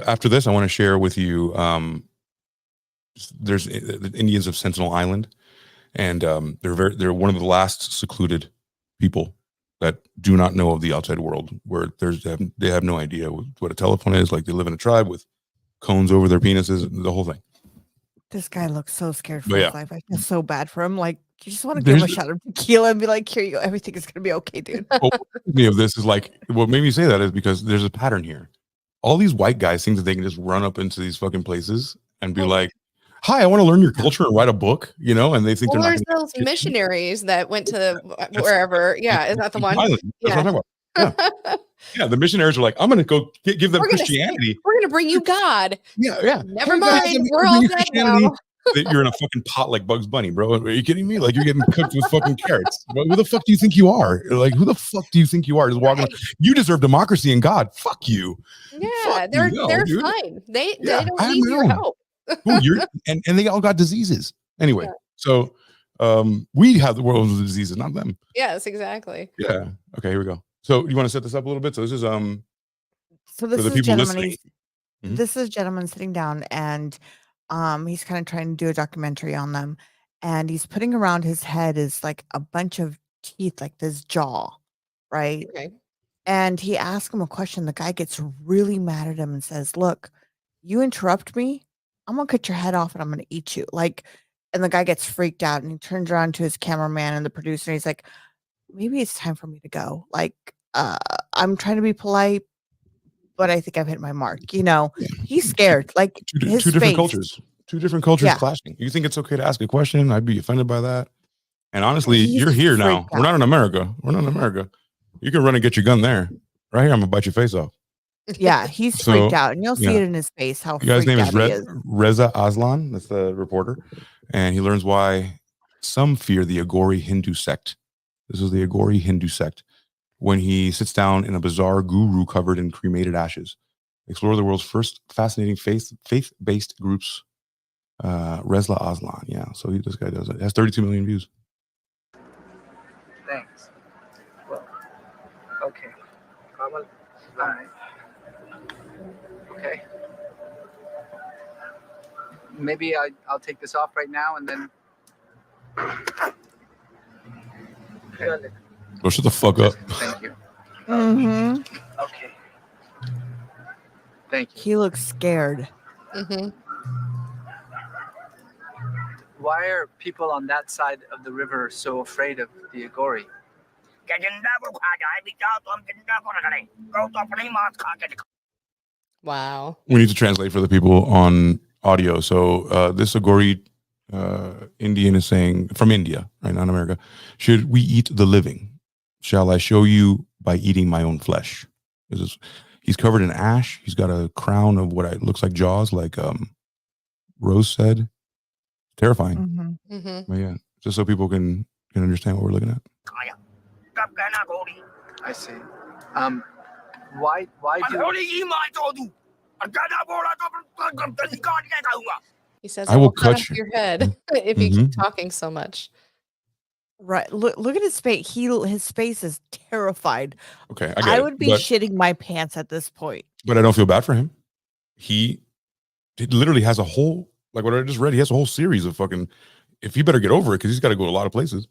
after this, I want to share with you. There's the Indians of Sentinel Island, and they're one of the last secluded people that do not know of the outside world. Where they have no idea what a telephone is. Like they live in a tribe with cones over their penises, the whole thing. This guy looks so scared for his life. I feel so bad for him. Like, you just want to give him a shot of tequila and be like, here you go. Everything is going to be okay, dude. What made me say that is because there's a pattern here. All these white guys think that they can just run up into these fucking places and be like, hi, I want to learn your culture and write a book, and they think they're not. There's those missionaries that went to wherever. Yeah, is that the one? That's what I'm talking about. Yeah, the missionaries are like, I'm going to go give them Christianity. We're going to bring you God. Yeah. Never mind. We're all dead now. You're in a fucking pot like Bugs Bunny, bro. Are you kidding me? Like you're getting cooked with fucking carrots. Who the fuck do you think you are? Like who the fuck do you think you are? Just walking. You deserve democracy and God. Fuck you. Yeah, fuck they're dude. fine. They don't need your help. and they all got diseases anyway. So we have the world's diseases, not them. Yes, exactly. Yeah. Okay, here we go. So you want to set this up a little bit? So this is this is a gentleman sitting down and he's kind of trying to do a documentary on them, and he's putting around his head is like a bunch of teeth, like this jaw, right? Okay. And he asks him a question. The guy gets really mad at him and says, look, you interrupt me, I'm gonna cut your head off and I'm gonna eat you. Like, and the guy gets freaked out and he turns around to his cameraman and the producer and he's like, maybe it's time for me to go. Like, I'm trying to be polite, but I think I've hit my mark. He's scared. Like two different cultures. Two different cultures clashing. You think it's okay to ask a question? I'd be offended by that. And honestly, you're here now. We're not in America. You can run and get your gun there. Right here, I'm gonna bite your face off. Yeah, he's freaked out, and you'll see it in his face. How the guy's name is is Reza Aslan. That's the reporter, and he learns why some fear the Agori Hindu sect. This is the Agori Hindu sect. When he sits down in a bizarre guru covered in cremated ashes, Explore the world's first fascinating faith-based groups. Resla Aslan. Yeah, so this guy does it. It has 32 million views. Thanks. Well, okay. All right. Okay. Maybe I'll take this off right now and then. Okay. Oh, shut the fuck up. Thank you. Mm-hmm. Okay. Thank you. He looks scared. Mm-hmm. Why are people on that side of the river so afraid of the Agori? Wow. We need to translate for the people on audio. So this Agori Indian is saying, from India, right, not America, should we eat the living? Shall I show you by eating my own flesh? He's covered in ash. He's got a crown of what looks like jaws, like Rose said. Terrifying. Mm-hmm. Mm-hmm. But yeah, just so people can understand what we're looking at. I see. Why do He says, I will cut cut off you. your head if you keep talking so much. Right. Look at his face. His face is terrified. Okay, I get I it, would be but, shitting my pants at this point. but I don't feel bad for him. He literally has a whole, like what I just read, he has a whole series of fucking, if he better get over it, because he's got to go to a lot of places.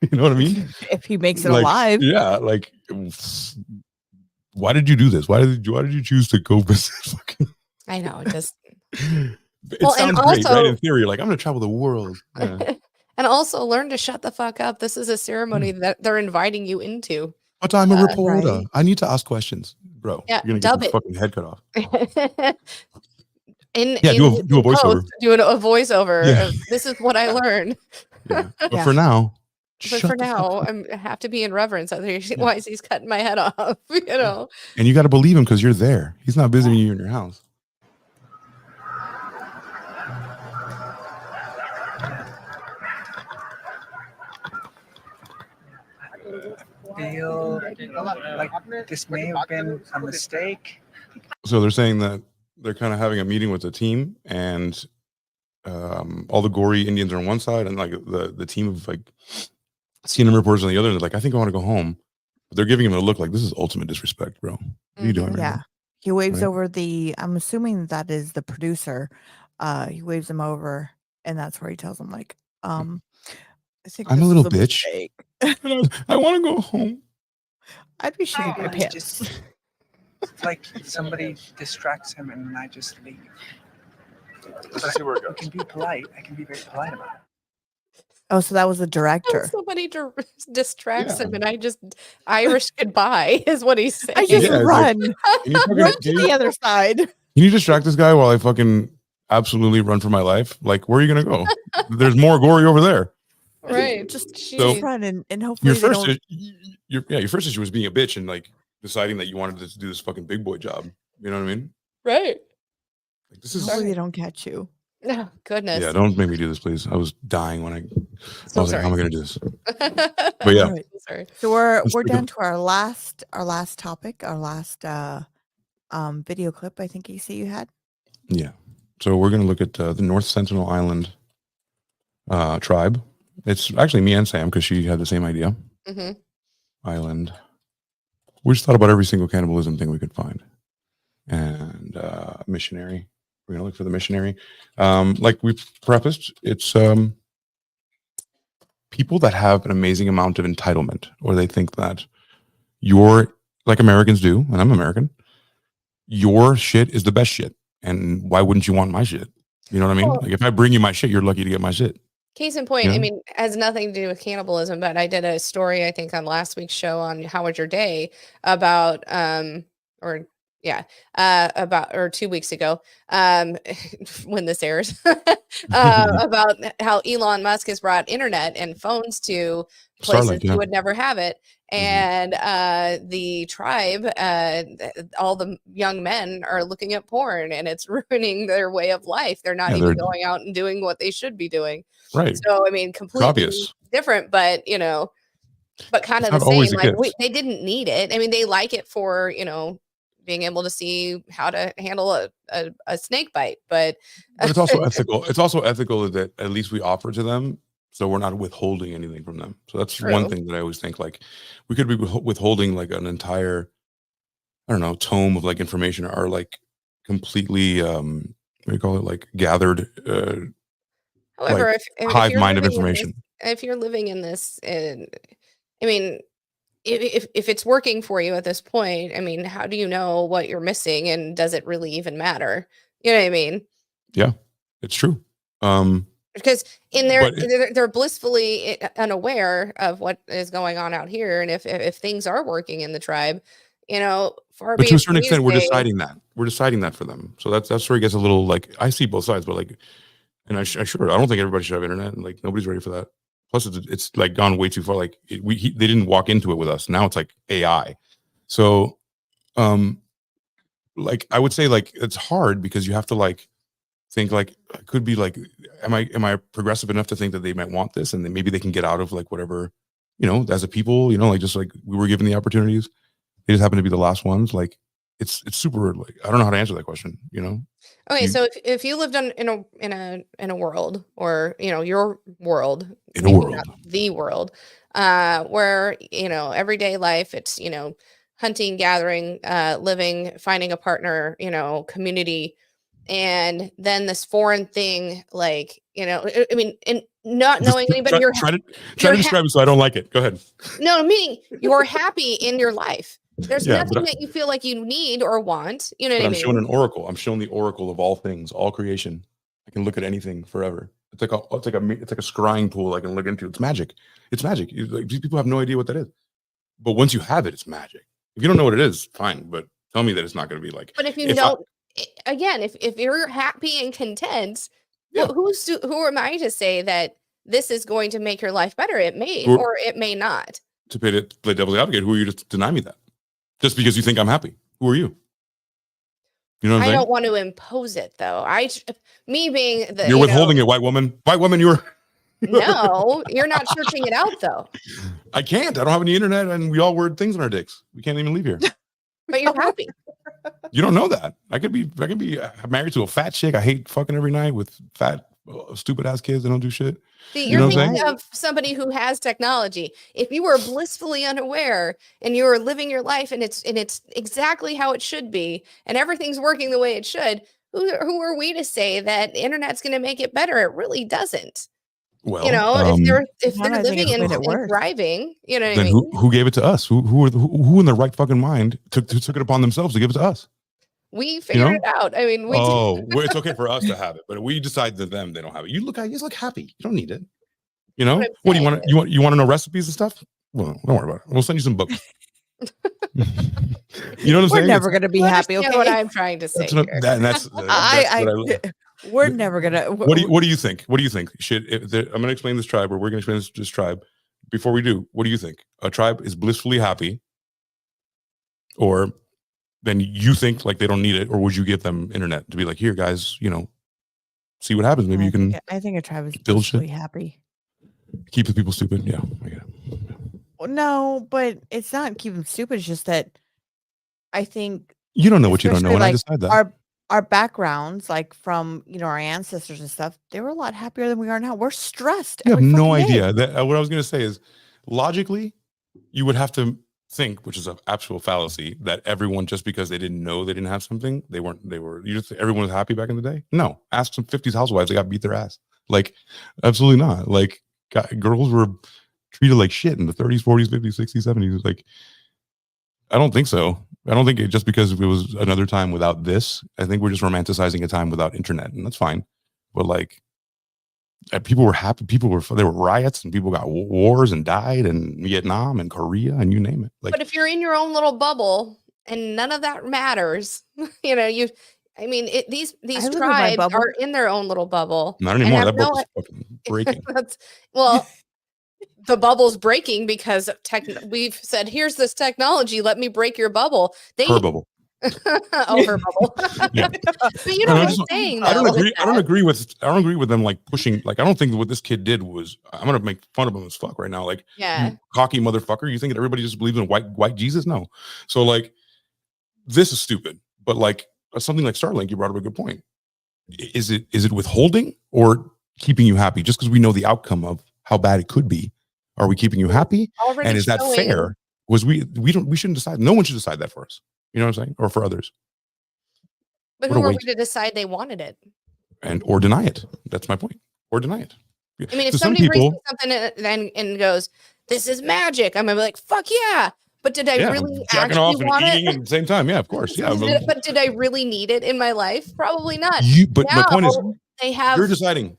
You know what I mean? If he makes it Like, alive. Yeah, like, why did you do this? Why did you choose to go visit? Fucking... I know, just It Well, sounds and great, right? also- In theory, you're like, I'm gonna travel the world. Yeah. and also learn to shut the fuck up. This is a ceremony that they're inviting you into. But I'm a reporter. Right. I need to ask questions, bro. Yeah, You're gonna get dub your it. fucking head cut off. Do a voiceover. Doing a voiceover. Yeah. Of, this is what I learned. Yeah. But Yeah. for now, But shut for the fuck now, up. I have to be in reverence. Otherwise, he's cutting my head off. You know. And you got to believe him because you're there. He's not visiting you in your house. feel like this may have been a mistake? So they're saying that they're kind of having a meeting with the team, and all the gory Indians are on one side, and like the team of like CNN reporters on the other. And they're like, I think I want to go home. But they're giving him a look like, this is ultimate disrespect, bro. What are you doing? Right Yeah. now? He waves Right. over I'm assuming that is the producer. He waves him over, and that's where he tells him, like, I think I'm a this little is bitch. mistake." I want to go home. I'd be shitting my It's pants. just it's like somebody distracts him and I just leave. Let's see where it I goes. can be polite. I can be very polite about it. Oh, so that was the And director. somebody distracts Yeah. him, and I just Irish goodbye is what he's saying. I just Yeah, it's like- run, Can you, fucking- run can to you- the other side. can you distract this guy while I fucking absolutely run for my life? Like, where are you gonna go? There's more gory over there. Right. Just So- run, and hopefully Your they first, don't. your first issue was being a bitch and like deciding that you wanted to do this fucking big boy job. You know what I mean? Right. Like, this is Hopefully they don't catch you. Oh, goodness. yeah. Don't make me do this, please. I was dying when I So was like, how am I sorry. gonna do this? But yeah, Alright. So sorry. So we're Let's take down a- to our last topic, our last video clip. I think AC you had. yeah. So we're gonna look at the North Sentinel Island tribe. It's actually me and Sam because she had the same idea. Hmm. Island. We just thought about every single cannibalism thing we could find. And missionary. We're gonna look for the missionary. Like we've prefaced, it's people that have an amazing amount of entitlement, or they think that your, like Americans do, and I'm American, your shit is the best shit. And why wouldn't you want my shit? You know what I mean? Well- Like if I bring you my shit, you're lucky to get my shit. Case in point, Yeah. I mean, has nothing to do with cannibalism, but I did a story, I think, on last week's show on How Was Your Day about, or 2 weeks ago, when this airs, about how Elon Musk has brought internet and phones to places Starlink, yeah. you would never have it. And the tribe, all the young men are looking at porn, and it's ruining their way of life. They're not Yeah, even they're- going out and doing what they should be doing. Right. So I mean, completely obvious. different, but but kind It's of the not always same. the Like kids. they didn't need it. I mean, they like it for being able to see how to handle a snake bite. But it's also ethical. It's also ethical that at least we offer to them, so we're not withholding anything from them. So that's one thing that I always think, like, we could be withholding like an entire, I don't know, tome of like information, or like completely what do you call it, like gathered however, like if hive you're mind of living in information. if you're living in this, I mean, if it's working for you at this point, I mean, how do you know what you're missing, and does it really even matter? You know what I mean? Yeah, it's true. Because in there, But they're blissfully unaware of what is going on out here, and if things are working in the tribe, you know, far But be to a it certain from me to extent, we're say, deciding that. We're deciding that for them. So that's where it gets a little like, I see both sides, but like, and I don't think everybody should have internet, and like nobody's ready for that. Plus, it's like gone way too far. Like they didn't walk into it with us. Now it's like AI. So, like I would say, like it's hard because you have to like think like, it could be like, am I progressive enough to think that they might want this, and then maybe they can get out of like whatever, you know, as a people, you know, like just like we were given the opportunities, they just happen to be the last ones. Like it's super, like I don't know how to answer that question, you know. okay, so if you lived in a world, or you know, your world, In a maybe world. not the world, where you know, everyday life, it's, you know, hunting, gathering, living, finding a partner, you know, community, and then this foreign thing, like, you know, I mean, and not knowing anybody, Try to you're describe it so I don't like it. Go ahead. no, meaning you're happy in your life. There's Yeah, nothing that you feel like you need or want. You know but what I I'm mean? showing an oracle. I'm showing the oracle of all things, all creation. I can look at anything forever. It's like a scrying pool I can look into. It's magic. It's magic. Like, these people have no idea what that is. But once you have it, it's magic. If you don't know what it is, fine. But tell me that it's not going to be like. But if you don't, again, if you're happy and content, Yeah. who am I to say that this is going to make your life better? It may, or it may not. To play devil's advocate, who are you to deny me that? Just because you think I'm happy? Who are you? You know what I'm I saying? don't want to impose it, though. Me being the You're withholding it, white woman. White woman, you're. No, you're not searching it out, though. I can't. I don't have any internet, and we all wear things on our dicks. We can't even leave here. But you're happy. You don't know that. I could be married to a fat chick I hate fucking every night with fat, stupid ass kids that don't do shit. See, You you're know what I'm thinking of somebody who has technology. If you were blissfully unaware and you were living your life and it's exactly how it should be, and everything's working the way it should, who are we to say that the internet's going to make it better? It really doesn't. Well, You know, if they're I think living it's made it and worse. thriving, you know what I then mean? who gave it to us? Who in their right fucking mind took it upon themselves to give it to us? We figured it out. I mean, well, it's okay for us to have it, but we decide that they don't have it. You look happy. You don't need it. You know what do you want? You want to know recipes and stuff? Well, don't worry about it. We'll send you some books. You know what I'm saying? We're never going to be happy. Okay. What I'm trying to say. That's what I we're never going to. What do you think? What do you think? I'm going to explain this tribe, or we're going to explain this tribe. Before we do, what do you think? A tribe is blissfully happy, or then you think like they don't need it, or would you give them internet to be like, here, guys, you know, see what happens? Maybe you can. I think a tribe is build shit. happy. Keep the people stupid. Yeah, I get it. Well, no, but it's not keep them stupid. It's just that I think you don't know what you don't know, and like, I decide that. Our backgrounds, like from our ancestors and stuff, they were a lot happier than we are now. We're stressed. You have no idea. What I was going to say is, logically, you would have to think, which is an actual fallacy, that everyone, just because they didn't know they didn't have something, everyone was happy back in the day. No, ask some 50s housewives, they got beat their ass. Like, absolutely not. Like, girls were treated like shit in the 30s, 40s, 50s, 60s, 70s. Like, I don't think so. I don't think just because it was another time without this. I think we're just romanticizing a time without internet, and that's fine. But like, people were happy. There were riots, and people got wars and died, and Vietnam and Korea, and you name it. Like, but if you're in your own little bubble and none of that matters, you know, these tribes are in their own little bubble. Not anymore. That book is fucking breaking. The bubble's breaking because we've said, here's this technology. Let me break your bubble. Her bubble. Her bubble. Yeah. But you know what I'm saying? I don't agree with them like pushing. Like, I don't think what this kid did was. I'm gonna make fun of him as fuck right now. Like, yeah, you cocky motherfucker. You think that everybody just believes in white Jesus? No. So like, this is stupid, but like something like Starlink, you brought up a good point. Is it withholding or keeping you happy? Just because we know the outcome of how bad it could be, are we keeping you happy? Already And is that showing- fair? We shouldn't decide. No one should decide that for us. You know what I'm saying? Or for others. But What a who are we waste. to decide they wanted it? Or deny it. That's my point. Or deny it. I mean, if To some somebody brings people- me something and goes, "This is magic," I'm gonna be like, "Fuck yeah!" But did I really jacking actually off and want eating it? at the same time? Yeah, of course. Yeah, But did I really need it in my life? Probably not. but my point is, They have. you're deciding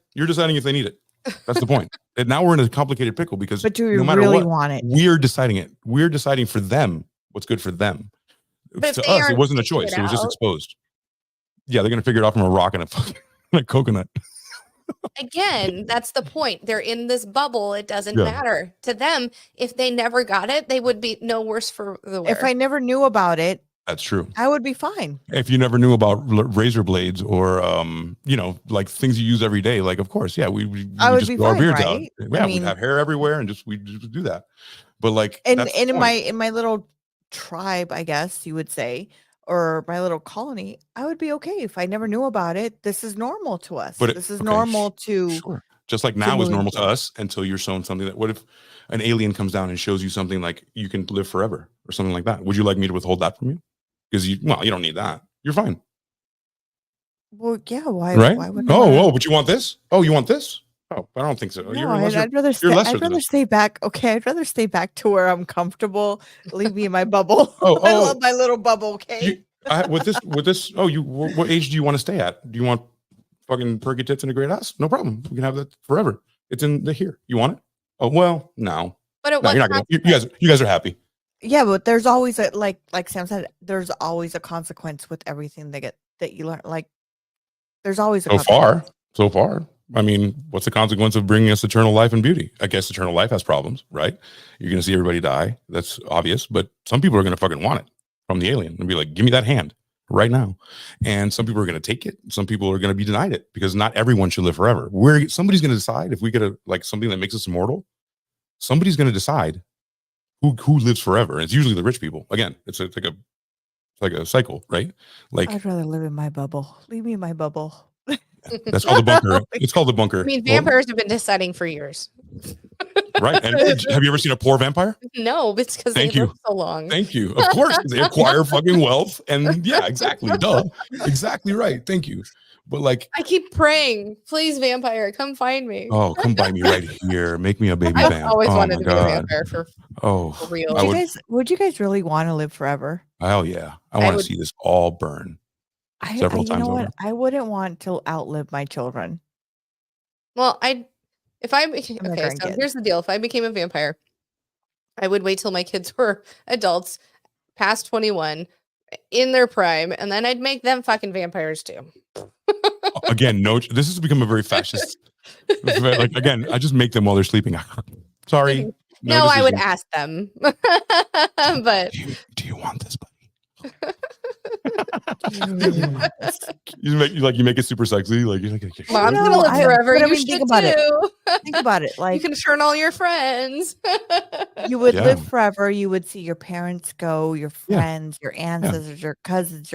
if they need it. That's the point. And now we're in a complicated pickle because But do we no matter really what, want it? we're deciding it. We're deciding for them what's good for them. But if To they us, it aren't wasn't a figuring choice. it It was just out- exposed. Yeah, they're gonna figure it out from a rock and a fucking like coconut. Again, that's the point. They're in this bubble. It doesn't Yeah. matter to them. If they never got it, they would be no worse for the wear. If I never knew about it, That's true. I would be fine. If you never knew about razor blades or like things you use every day, like of course, yeah, we I would just be grow our fine, beards out. right? Yeah, I we'd mean- have hair everywhere and we just do that. But like, And that's the and point. in my little tribe, I guess you would say, or my little colony, I would be okay if I never knew about it. This is normal to us. But This is okay, normal to Sure. Just like now is moving normal to forward. us until you're shown something that, what if an alien comes down and shows you something like you can live forever or something like that? Would you like me to withhold that from you? Because you don't need that. You're fine. Well, yeah. Why? Right? Why would? But you want this? Oh, you want this? Oh, I don't think so. No, Unless I'd rather stay. lesser I'd than rather us. stay back. Okay, I'd rather stay back to where I'm comfortable. Leave me in my bubble. Oh, I oh. love my little bubble. Okay. with this. Oh, what age do you want to stay at? Do you want fucking perky tits and a great ass? No problem. We can have that forever. It's in the here. You want it? Oh well, no. but at No, what you're not gonna. You guys are happy. Yeah, but there's always a like Sam said. There's always a consequence with everything that you learn. Like, there's always a consequence. So far. I mean, what's the consequence of bringing us eternal life and beauty? I guess eternal life has problems, right? You're going to see everybody die. That's obvious. But some people are going to fucking want it from the alien and be like, give me that hand right now. And some people are going to take it. Some people are going to be denied it because not everyone should live forever. Somebody's going to decide if we get something that makes us immortal. Somebody's going to decide who lives forever. And it's usually the rich people. Again, it's like a cycle, right? Like I'd rather live in my bubble. Leave me in my bubble. that's called the bunker. It's called the bunker. I mean, Well, vampires have been deciding for years. right? And have you ever seen a poor vampire? No, it's because they Thank you. live so long. Thank you. Of course, they acquire fucking wealth, and yeah, exactly. Duh, exactly right. Thank you. But like, I keep praying, please, vampire, come find me. oh, come by me right here. Make me a baby I've vamp. always Oh wanted my to be a God. vampire for Oh, real. I Would you guys really want to live forever? hell yeah. I I want to would- see this all burn. Several you times know what? over. I wouldn't want to outlive my children. Well, my okay, so grandkids. here's the deal. If I became a vampire, I would wait till my kids were adults, past 21, in their prime, and then I'd make them fucking vampires too. Again, no, this has become a very fascist. Like again, I just make them while they're sleeping. Sorry. No, I would decision. ask them. But Do you want this, buddy? You make it super sexy. Like you're like, mom's No, gonna live I- forever. but I You mean, should think about it. too. Think about it. You Like, can turn all your friends. you would Yeah. live forever. You would see your parents go, your Yeah. friends, your ancestors, your cousins.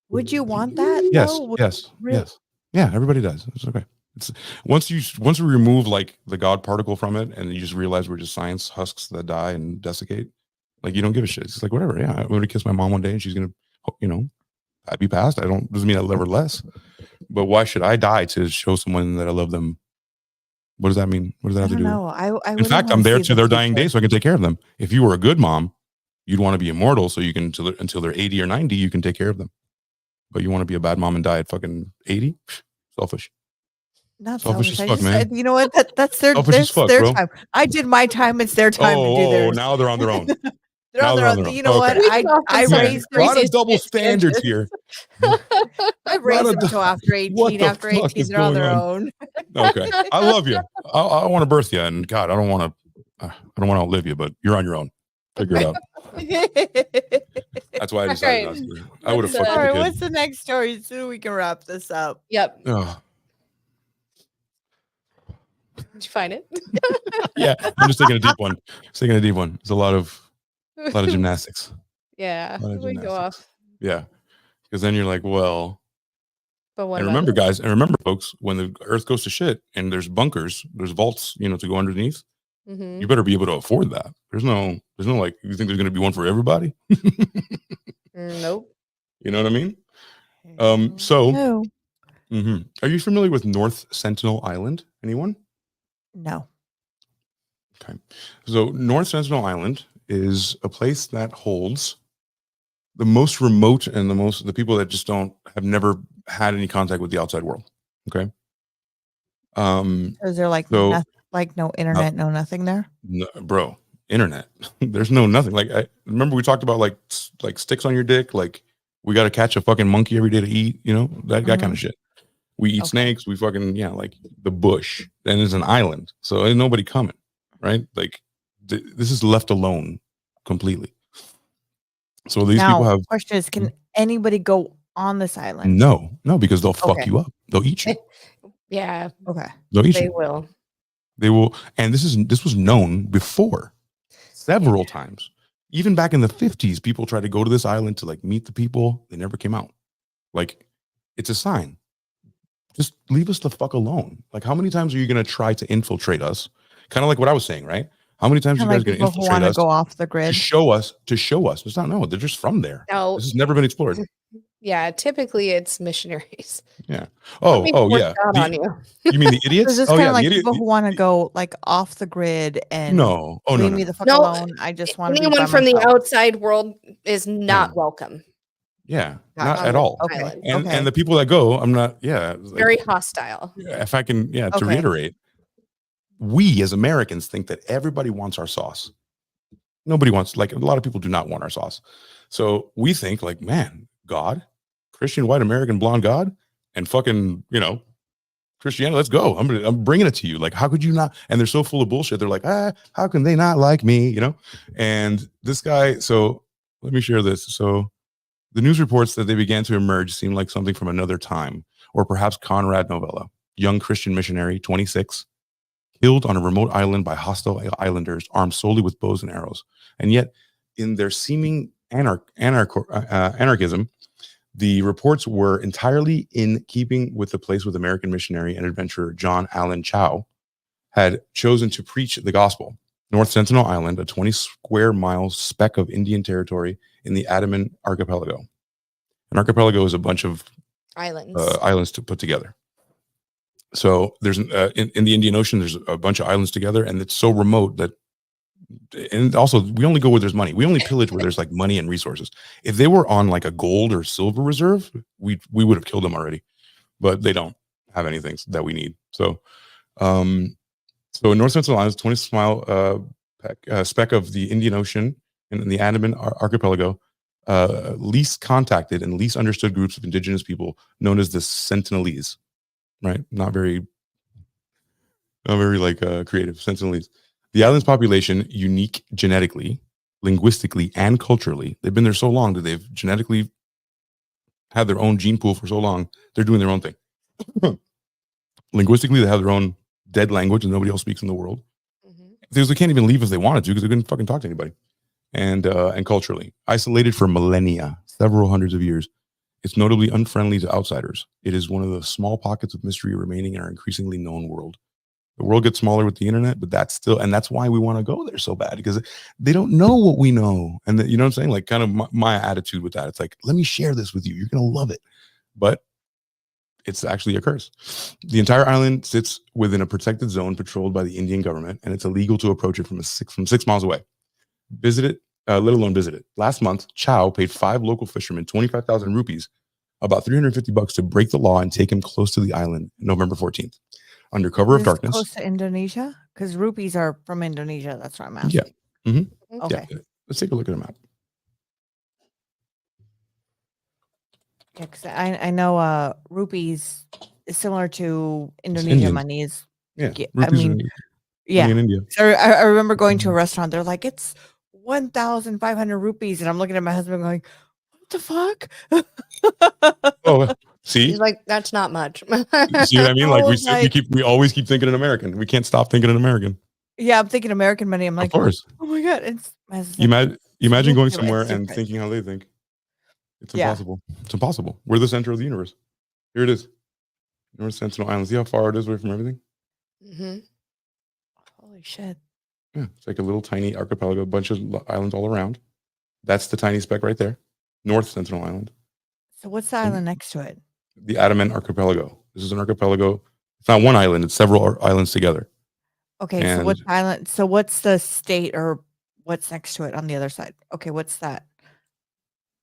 Would you want that? Yes, though? Would- yes, really? yes. Yeah, everybody does. It's okay. It's once we remove like the God particle from it, and you just realize we're just science husks that die and desiccate. Like you don't give a shit. It's like whatever. Yeah, I'm gonna kiss my mom one day, and she's gonna, I'd be passed. Doesn't mean I love her less. But why should I die to show someone that I love them? What does that mean? What does that I have to don't do? know. I In wouldn't fact, wanna I'm there see to the their dying future. day, so I can take care of them. If you were a good mom, you'd want to be immortal, so you can until they're 80 or 90, you can take care of them. But you want to be a bad mom and die at fucking 80? Selfish. Not Selfish as selfish. I fuck, just man. said, you know what? That's their Selfish as fuck, their bro. time. I did my time. It's their time to do theirs. Now they're on their own. They're now on they're their on own. their own. You know Okay. what? We can I often say raised a lot of Craziest double shit standards tangents. here. I raised of them until after 18. what the After fuck 18, is they're on going their on? own. Okay, I love you. I want to birth you, and God, I don't want to outlive you, but you're on your own. Figure it out. That's why I decided Alright. not to. I would have Let's, fucked All the right, kid. what's the next story so we can wrap this up? Yep. Ugh. Did you find it? Yeah, I'm just taking a deep one. It's a lot of gymnastics. Yeah. A lot of We go gymnastics. off Yeah, because then you're like, well. But what And about remember, it? guys, and remember, folks, when the Earth goes to shit and there's bunkers, there's vaults, to go underneath. Mhm. You better be able to afford that. There's no like. You think there's going to be one for everybody? Nope. You know what I mean? So, No. Are you familiar with North Sentinel Island? Anyone? No. Okay. So North Sentinel Island is a place that holds the most remote and the people that just have never had any contact with the outside world. Okay. Is there like So no internet, no nothing there? no, bro, internet. There's no nothing. Like I remember we talked about like sticks on your dick. Like we got to catch a fucking monkey every day to eat. That kind of shit. We eat snakes. We fucking like the bush. And it's an island, so ain't nobody coming, right? Like this is left alone completely. So these people have. The question is, can anybody go on this island? No, because they'll fuck you up. They'll eat you. Yeah. Okay. They'll eat They you. will. They will. And this was known before several times. Even back in the 50s, people tried to go to this island to like meet the people. They never came out. Like it's a sign. Just leave us the fuck alone. Like how many times are you going to try to infiltrate us? Kind of like what I was saying, right? How many times are you guys going to infiltrate us? Go off the grid To show us. It's not. No, they're just from there. No. This has never been explored. Yeah, typically it's missionaries. Yeah. Oh, yeah. On you. You mean the idiots? Is this kind of like people who want to go like off the grid and leave me the fuck alone? I just want to be anyone from the outside world is not welcome. Yeah, not at all. Okay. And the people that go, I'm not. Yeah, very hostile. If I can, to reiterate, we as Americans think that everybody wants our sauce. Nobody wants, like a lot of people do not want our sauce. So we think like, man, God, Christian, white, American, blonde God, and fucking, Christianity, let's go. I'm bringing it to you. Like, how could you not? And they're so full of bullshit. They're like, how can they not like me? And this guy, so let me share this. So the news reports that they began to emerge seemed like something from another time, or perhaps Conrad novella. Young Christian missionary, 26, killed on a remote island by hostile islanders armed solely with bows and arrows. And yet, in their seeming anarchism, the reports were entirely in keeping with the place with American missionary and adventurer John Allen Chow had chosen to preach the gospel. North Sentinel Island, a 20 square mile speck of Indian territory in the Andaman Archipelago. An archipelago is a bunch of islands to put together. So there's in the Indian Ocean, there's a bunch of islands together, and it's so remote that, and also we only go where there's money. We only pillage where there's like money and resources. If they were on like a gold or silver reserve, we would have killed them already, but they don't have anything that we need. So, so in North Sentinel Islands, 20 mile speck of the Indian Ocean and in the Andaman Archipelago, least contacted and least understood groups of indigenous people known as the Sentinelese. Right, not very like creative. Sentinelese. The island's population, unique genetically, linguistically, and culturally. They've been there so long that they've genetically had their own gene pool for so long. They're doing their own thing. Linguistically, they have their own dead language and nobody else speaks in the world. Because they can't even leave if they wanted to because they couldn't fucking talk to anybody. And culturally, isolated for millennia, several hundreds of years. It's notably unfriendly to outsiders. It is one of the small pockets of mystery remaining in our increasingly known world. The world gets smaller with the internet, but that's why we want to go there so bad, because they don't know what we know. And you know what I'm saying? Like kind of my attitude with that. It's like, let me share this with you. You're going to love it. But it's actually a curse. The entire island sits within a protected zone patrolled by the Indian government, and it's illegal to approach it from 6 miles away. Visit it. Let alone visit it. Last month, Chow paid 5 local fishermen 25,000 rupees, about $350 to break the law and take him close to the island November 14th. Under cover of darkness. Close to Indonesia? Because rupees are from Indonesia. That's what I'm asking. Yeah. Mm-hmm. Okay. Yeah. Let's take a look at a map. Yeah, because I know rupees is similar to Indonesian money. Yeah. I mean, yeah. In India. So I remember going to a restaurant. They're like, it's 1,500 rupees. And I'm looking at my husband going, what the fuck? Oh, see? He's like, that's not much. See what I mean? Like we always keep thinking in American. We can't stop thinking in American. Yeah, I'm thinking American money. I'm like, of course. Oh my God. Imagine going somewhere and thinking how they think. It's impossible. It's impossible. We're the center of the universe. Here it is. North Sentinel Island. See how far it is away from everything? Mm-hmm. Holy shit. Yeah, it's like a little tiny archipelago, a bunch of islands all around. That's the tiny speck right there. North Sentinel Island. So what's the island next to it? The Adamant Archipelago. This is an archipelago. It's not one island. It's several islands together. Okay, And so what's island? So what's the state or what's next to it on the other side? Okay, what's that?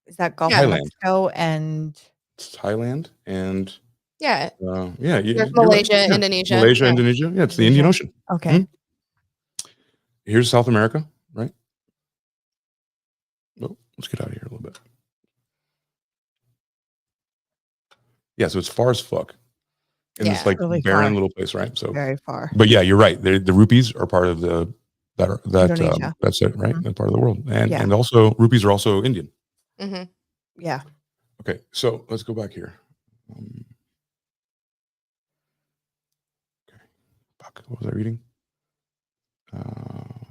Is that Gulf of Mexico and it's Thailand and yeah, there's Malaysia, right. Indonesia, Malaysia, Indonesia. Yeah, it's the Indian Ocean. Okay. Here's South America, right? Oh, let's get out of here a little bit. Yeah, so it's far as fuck. In this like really barren far. little place, right? So Very far. But yeah, you're right. The rupees are part of that Indonesia. that's it, right? Mhm. That part of the world, and Yeah. and also rupees are also Indian. Mm-hmm. Yeah. Okay, so let's go back here. Okay, fuck. What was I reading?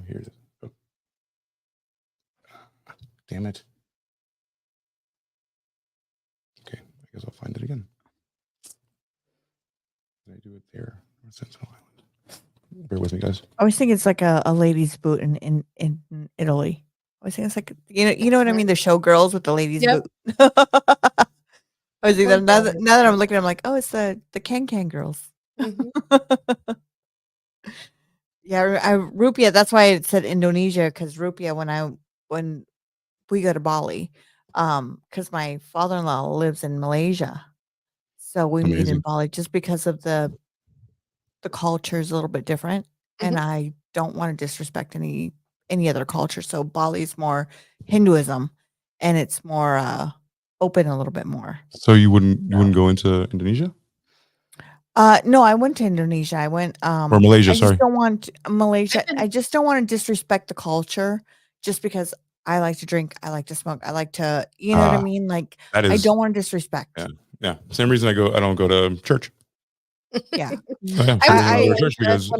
Here it is. Oh. Damn it. Okay, I guess I'll find it again. Did I do it there? Or Sentinel Island? Bear with me, guys. I always think it's like a lady's boot in Italy. I always think it's like you know what I mean? The showgirls with the ladies' boot. I was thinking now that I'm looking, I'm like, oh, it's the can girls. Mm-hmm. Yeah, rupiah. That's why it said Indonesia, because rupiah when we go to Bali, because my father-in-law lives in Malaysia, so we meet in Bali just because of the culture is a little bit different, and I don't want to disrespect any other culture. So Bali's more Hinduism, and it's more open a little bit more. So you wouldn't go into Indonesia? No, I went to Indonesia. I went or Malaysia. I Sorry, just don't want Malaysia. I just don't want to disrespect the culture, just because I like to drink, I like to smoke, I like to, you know what I mean? Like that is, I don't want to disrespect. Yeah. Same reason I don't go to church. Yeah. Oh, yeah. I go to church because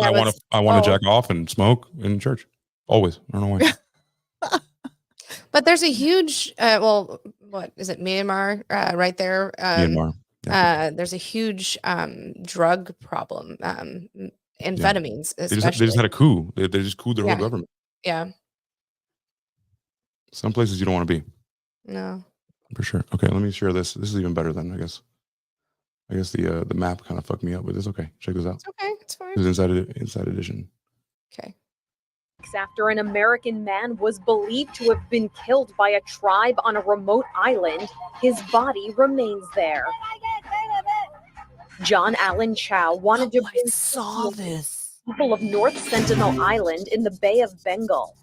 I want to jack off and smoke in church. Always. I don't know why. But there's a huge, what is it, Myanmar, right there? Myanmar. Yeah. There's a huge drug problem, amphetamines, They especially. just had a coup. They just couped their whole government. Yeah. Some places you don't want to be. No. For sure. Okay, let me share this. This is even better then, I guess. I guess the map kind of fucked me up, but it's okay. Check this out. It's okay. It's fine. This is inside edition. Okay. After an American man was believed to have been killed by a tribe on a remote island, his body remains there. John Allen Chow wanted to bring people of North Sentinel Island in the Bay of Bengal.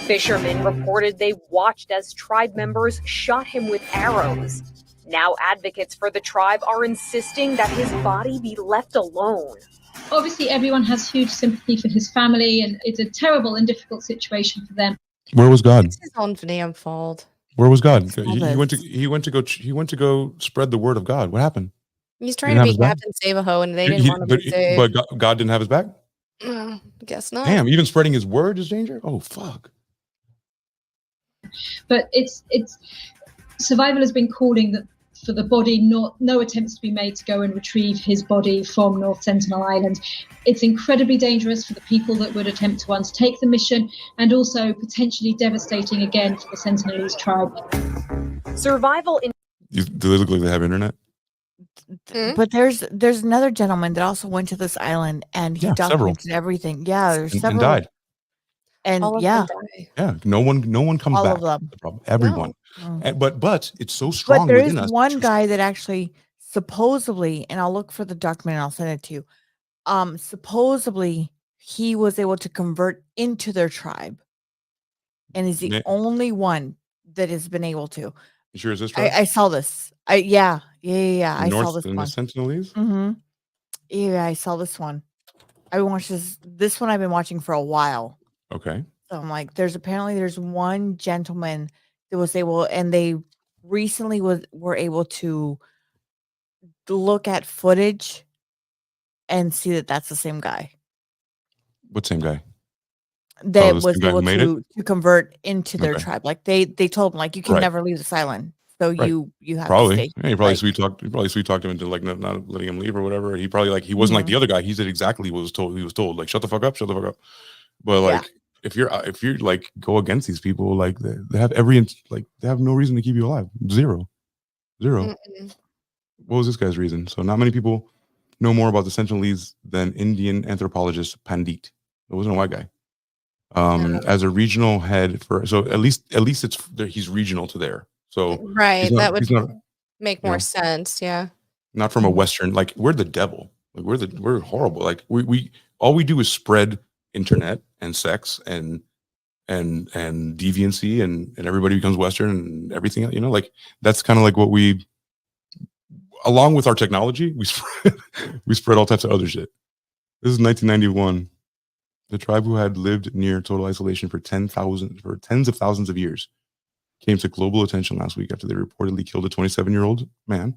Fishermen reported they watched as tribe members shot him with arrows. Now advocates for the tribe are insisting that his body be left alone. Obviously, everyone has huge sympathy for his family, and it's a terrible and difficult situation for them. Where was God? It's his own damn fault. Where was God? He went to go spread the word of God. What happened? He's trying to be Captain Save-A-Ho, and they didn't want him to say. But God didn't have his back? I guess not. Damn, even spreading his word is danger? Oh, fuck. But it's survival has been calling for the body, no attempts to be made to go and retrieve his body from North Sentinel Island. It's incredibly dangerous for the people that would attempt to undertake the mission, and also potentially devastating again for the Sentinelese tribe. Survival in... Do they look like they have internet? But there's another gentleman that also went to this island, and he documented everything. Yeah, there's several. And died. And all of them die. Yeah, no one comes all back. of them. The problem. Everyone. No. And, but it's so strong. But there is within us. one guy that actually supposedly, and I'll look for the document and I'll send it to you. Supposedly he was able to convert into their tribe, and is the only one that has been able to. You sure is this tribe? I saw this. Yeah. I saw this one. one. The Sentinelese? Mm-hmm. Yeah, I saw this one. I watched this one I've been watching for a while. Okay. So I'm like, there's one gentleman that was able, and they recently were able to look at footage and see that that's the same guy. What same guy? That was able to convert into their tribe. Like they told him, like, you can never leave this island. So Right. you have to Probably. stay. Yeah, he probably Right. sweet talked him into like not letting him leave or whatever. He probably like he wasn't like the other guy. He did exactly what he was told. Like shut the fuck up, shut the fuck up. But Yeah. like if you're like go against these people, like they have they have no reason to keep you alive. Zero. Mm-mm. What was this guy's reason? So not many people know more about the Sentinelese than Indian anthropologist Pandit. It wasn't a white guy. As a regional head for at least he's regional to there. So Right. That would he's not make you more know. sense. Yeah. not from a Western, like we're the devil. Like we're horrible. Like we all we do is spread internet and sex and deviancy and everybody becomes Western and everything, you know, like that's kind of like what we, along with our technology, we spread all types of other shit. This is 1991. The tribe who had lived near total isolation for tens of thousands of years came to global attention last week after they reportedly killed a 27-year-old man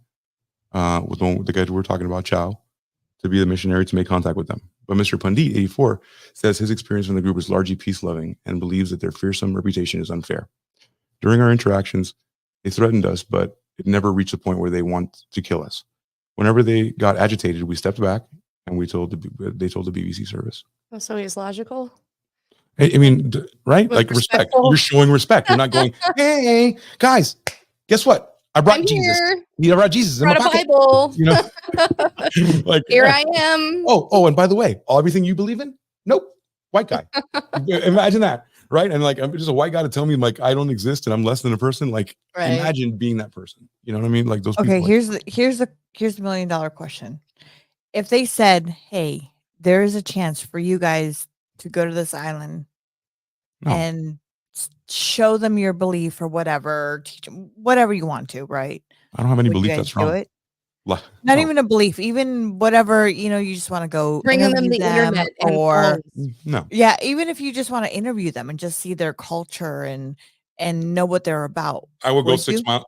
with the guy we're talking about, Chow, to be the missionary to make contact with them. But Mr. Pandit, 84, says his experience in the group is largely peace-loving and believes that their fearsome reputation is unfair. During our interactions, they threatened us, but it never reached a point where they want to kill us. Whenever they got agitated, we stepped back and they told the BBC service. Oh, so he's logical. I mean, right? Was Like respect. respectful. You're showing respect. You're not going, hey, guys, guess what? I brought I'm Jesus. here. I brought Jesus in my Brought a pocket. Bible. You know, like Here yeah. I am. Oh, and by the way, everything you believe in? Nope. White guy. Imagine that, right? And like, I'm just a white guy to tell me like I don't exist and I'm less than a person. Like, Right. imagine being that person. You know what I mean? Like those Okay, people. here's the $1 million question. If they said, "Hey, there is a chance for you guys to go to this island No. and show them your belief or whatever, teach them whatever you want to," right? I don't have any Would you belief guys that's do wrong. it? Not Not even a belief, even whatever, you just want to go Bringing them interview the internet and or phones. No. yeah, even if you just want to interview them and just see their culture and know what they're about. I will go Would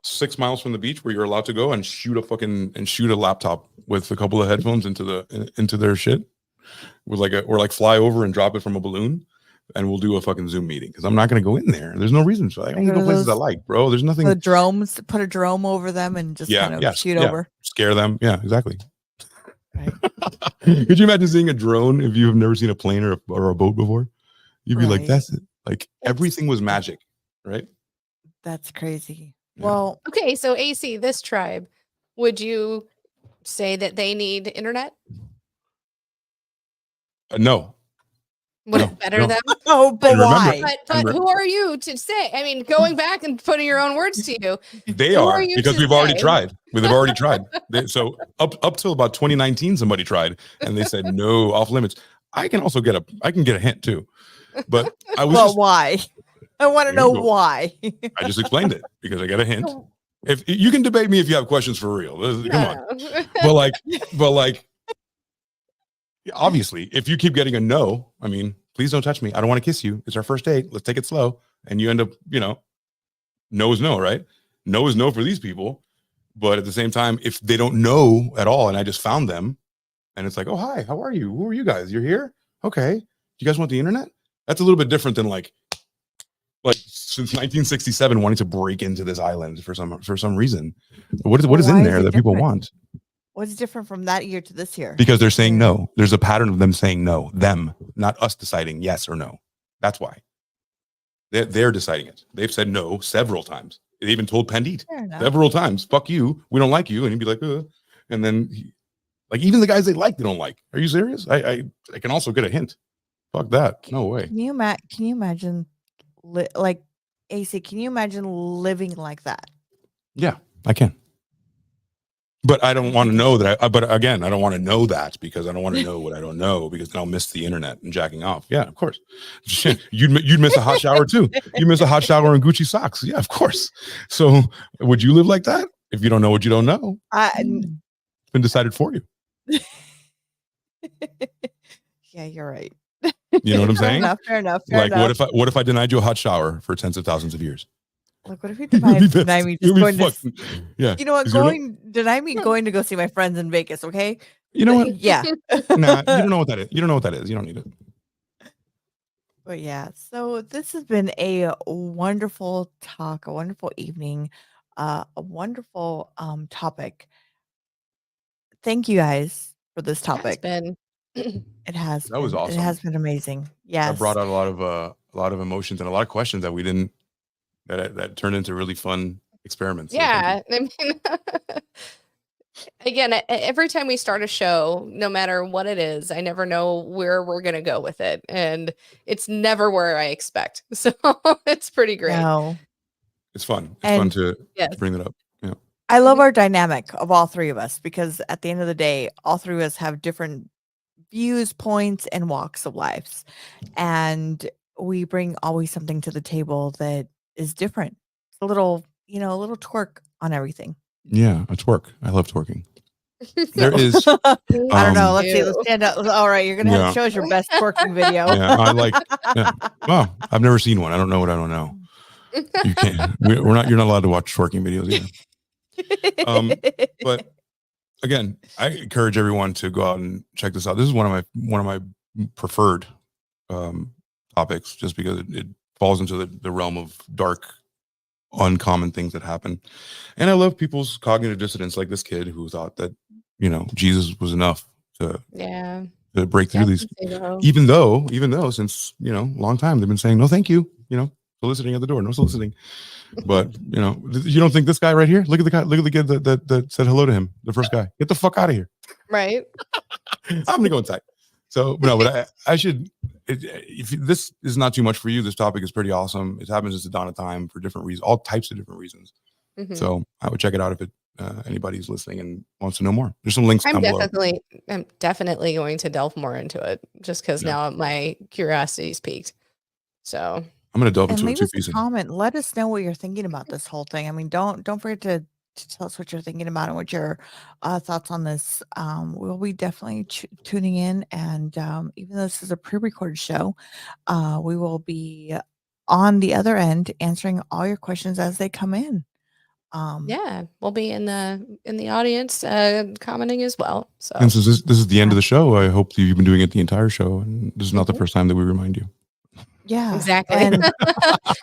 6 miles from the beach where you're allowed to go and shoot a laptop with a couple of headphones into their shit with or fly over and drop it from a balloon and we'll do a fucking Zoom meeting because I'm not going to go in there. There's no reason for that. I only go places I like, bro. There's nothing. The drones, put a drone over them and just kind of shoot over. Scare them. Yeah, exactly. Right. Could you imagine seeing a drone if you've never seen a plane or a boat before? You'd be like, Right. that's it. Like everything was magic, right? That's crazy. Yeah. Well, Okay, so AC, this tribe, would you say that they need internet? No. Would No, it better no. them? oh, but And remember- why? But who are you to say? I mean, going back and putting your own words to you. They Who are are you because to we've already say? tried. They've already tried. So up till about 2019, somebody tried and they said no, off limits. I can also get a hint too, but I was But why? I want to There you know go. why. I just explained it because I got a hint. If you can debate me if you have questions for real, come on. But like, obviously, if you keep getting a no, I mean, please don't touch me. I don't want to kiss you. It's our first date. Let's take it slow. And you end up, no is no, right? No is no for these people. But at the same time, if they don't know at all, and I just found them, and it's like, oh, hi, how are you? Who are you guys? You're here? Okay. Do you guys want the internet? That's a little bit different than like since 1967 wanting to break into this island for some reason. What is Why in is there it that people different? want? What's different from that year to this year? Because they're saying no. There's a pattern of them saying no. Them, not us deciding yes or no. That's why. They're deciding it. They've said no several times. They even told Pandit Fair enough. several times, fuck you. We don't like you. And he'd be like, and then like even the guys they like, they don't like. Are you serious? I can also get a hint. Fuck that. No way. Can you imagine like AC, can you imagine living like that? Yeah, I can. But I don't want to know that. But again, I don't want to know that because I don't want to know what I don't know because then I'll miss the internet and jacking off. Yeah, of course. You'd miss a hot shower too. You miss a hot shower and Gucci socks. Yeah, of course. So would you live like that if you don't know what you don't know? It's been decided for you. Yeah, you're right. You know what I'm saying? Fair enough. Like, what if I denied you a hot shower for tens of thousands of years? Like, what if you deny me just going to? Yeah. You know what? Deny me going to go see my friends in Vegas. Okay. You know what? Yeah. Nah, you don't know what that is. You don't know what that is. You don't need it. But yeah, so this has been a wonderful talk, a wonderful evening. a wonderful topic. Thank you guys for this It's topic. been It has That was been. awesome. It has been amazing. That Yes. brought out a lot of emotions and a lot of questions that we didn't that turned into really fun experiments. So thank you. I mean, again, every time we start a show, no matter what it is, I never know where we're going to go with it. And it's never where I expect. So it's pretty great. No. It's fun. It's fun And to Yes. bring that up. Yeah. I love our dynamic of all three of us because at the end of the day, all three of us have different views, points, and walks of lives. And we bring always something to the table that is different. It's a little, a little twerk on everything. Yeah, it's work. I love twerking. There is I don't know. Let's see. Ew. Let's stand up. All right. You're going to have to show us your best twerking video. yeah, I like well, I've never seen one. I don't know what I don't know. You can't you're not allowed to watch twerking videos either. But again, I encourage everyone to go out and check this out. This is one of my preferred topics just because it falls into the realm of dark, uncommon things that happen. And I love people's cognitive dissonance, like this kid who thought that, Jesus was enough to break through these. Even though since, long time they've been saying, no, thank you, soliciting at the door, no soliciting. But, you don't think this guy right here, look at the kid that said hello to him, the first guy, get the fuck out of here. Right. I'm going to go inside. So, no, but I should, if this is not too much for you, this topic is pretty awesome. It happens at the dawn of time for different reasons, all types of different reasons. Mm-hmm. So I would check it out if anybody's listening and wants to know more. There's some links down below. I'm definitely going to delve more into it just because now my curiosity's peaked. So I'm going to delve into leave it us a comment. Let us know what you're thinking about this whole thing. I mean, don't forget to tell us what you're thinking about and what your thoughts on this. We'll be definitely tuning in, and even though this is a pre-recorded show, we will be on the other end answering all your questions as they come in. We'll be in the audience commenting as well. So, and since this is the end of the show, I hope that you've been doing it the entire show, and this is not the first time that we remind you. Yeah, exactly. And